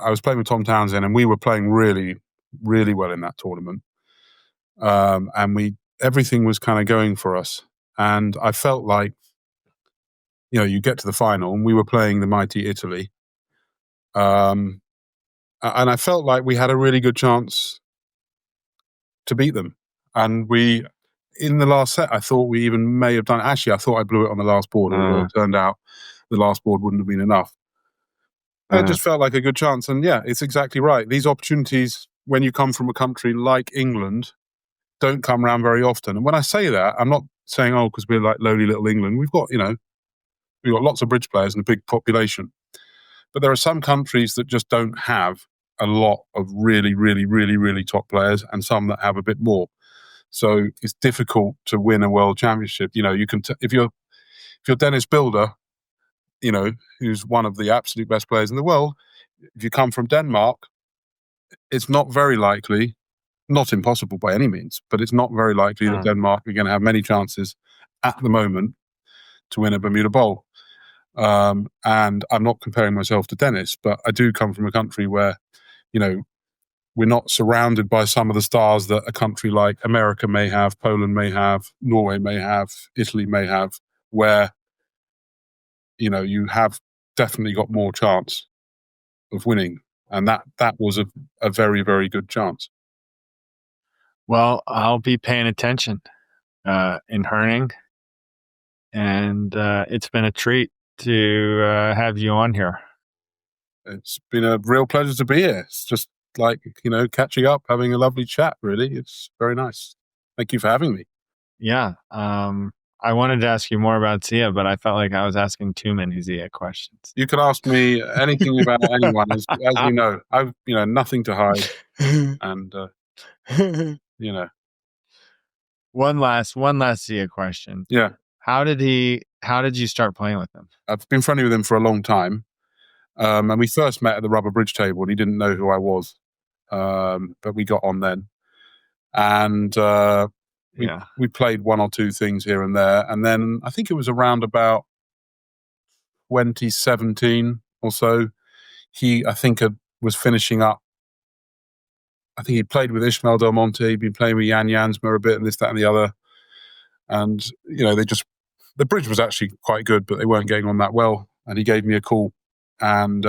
I was playing with Tom Townsend, and we were playing really, really well in that tournament. And everything was kind of going for us. And I felt like, you get to the final, and we were playing the mighty Italy. And I felt like we had a really good chance to beat them. And in the last set, I thought we even may have done. Actually, I thought I blew it on the last board, although it turned out the last board wouldn't have been enough. It just felt like a good chance. And yeah, it's exactly right. These opportunities, when you come from a country like England, don't come around very often. And when I say that, I'm not saying, because we're like lowly little England. We've got lots of bridge players and a big population. But there are some countries that just don't have a lot of really, really, really, really top players, and some that have a bit more. So it's difficult to win a world championship. You can if you're Dennis Builder, who's one of the absolute best players in the world. If you come from Denmark, it's not very likely, not impossible by any means, but it's not very likely that Denmark are going to have many chances at the moment to win a Bermuda Bowl. And I'm not comparing myself to Dennis, but I do come from a country where, we're not surrounded by some of the stars that a country like America may have, Poland may have, Norway may have, Italy may have, where you have definitely got more chance of winning. And that was a very, very good chance. Well, I'll be paying attention in Herning. And it's been a treat to have you on here. It's been a real pleasure to be here. It's just like, catching up, having a lovely chat, really. It's very nice. Thank you for having me. Yeah. I wanted to ask you more about Zia, but I felt like I was asking too many Zia questions. You can ask me anything about anyone, as you know. I've nothing to hide, and One last Zia question. Yeah. How did you start playing with him? I've been friendly with him for a long time, and we first met at the rubber bridge table, and he didn't know who I was, but we got on then, and we played one or two things here and there, and then I think it was around about 2017 or so. I think was finishing up. I think he played with Ishmael Del Monte. He'd been playing with Jan Jansma a bit, and this, that, and the other. And the bridge was actually quite good, but they weren't getting on that well. And he gave me a call, and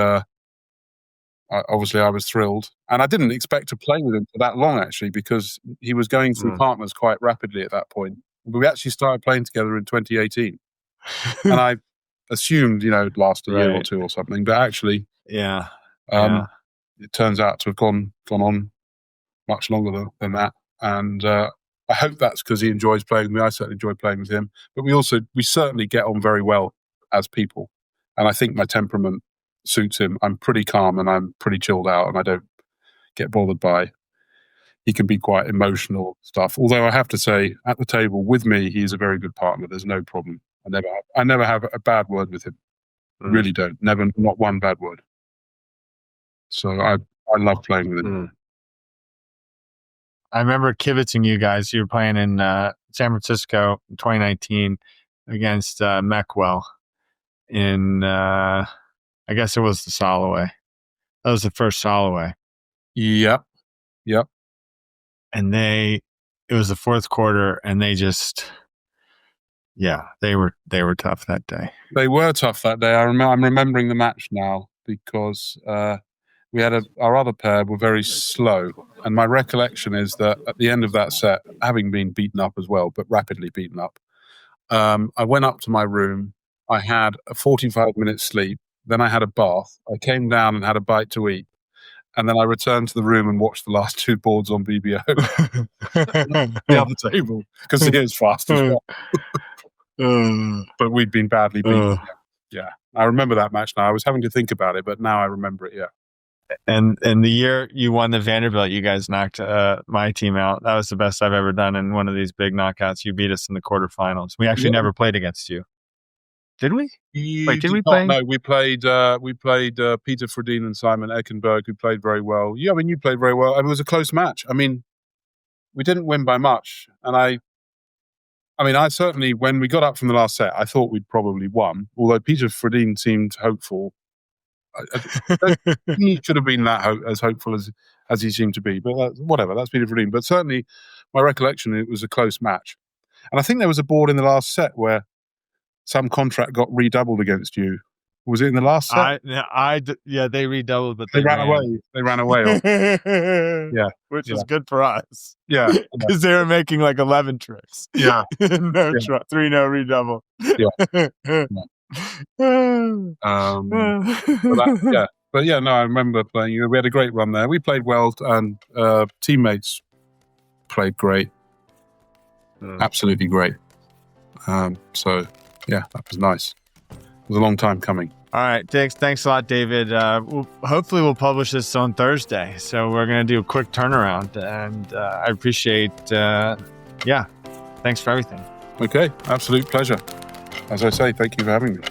obviously I was thrilled. And I didn't expect to play with him for that long, actually, because he was going through partners quite rapidly at that point. But we actually started playing together in 2018, and I assumed it'd last a year or two or something, but actually, it turns out to have gone on much longer than that. And I hope that's because he enjoys playing with me. I certainly enjoy playing with him. But we certainly get on very well as people. And I think my temperament suits him. I'm pretty calm and I'm pretty chilled out, and I don't get bothered by. He can be quite emotional stuff. Although I have to say, at the table with me, he's a very good partner. There's no problem. I never have a bad word with him. Really don't. Never, not one bad word. So I love playing with him. I remember kibitzing you guys. You were playing in San Francisco in 2019 against Meckwell in, I guess it was the Soloway. That was the first Soloway. Yep. And it was the fourth quarter, and they just, they were tough that day. They were tough that day. I'm remembering the match now because we had our other pair were very slow. And my recollection is that at the end of that set, having been beaten up as well, but rapidly beaten up, I went up to my room. I had a 45-minute sleep. Then I had a bath. I came down and had a bite to eat. And then I returned to the room and watched the last two boards on BBO. The other table, because he is fast as well. But we'd been badly beaten. Yeah. I remember that match now. I was having to think about it, but now I remember it, yeah. And the year you won the Vanderbilt, you guys knocked my team out. That was the best I've ever done in one of these big knockouts. You beat us in the quarterfinals. We actually never played against you. Did we? Wait, did we play? No, we played Peter Fredin and Simon Eckenberg, who played very well. Yeah, I mean, you played very well. It was a close match. I mean, we didn't win by much. And I certainly, when we got up from the last set, I thought we'd probably won. Although Peter Fredin seemed hopeful. He should have been as hopeful as he seemed to be. But whatever, that's Peter Fredin. But certainly, my recollection, it was a close match. And I think there was a board in the last set where some contract got redoubled against you. Was it in the last set? They redoubled, but they ran away. They ran away. Which was good for us. Yeah, because they were making like 11 tricks. Yeah, 3-no redouble. But no, I remember playing. We had a great run there. We played well, and teammates played great. Absolutely great. That was nice. It was a long time coming. All right. Thanks a lot, David. Hopefully we'll publish this on Thursday. So we're going to do a quick turnaround. And I appreciate, thanks for everything. Okay. Absolute pleasure. As I say, thank you for having me.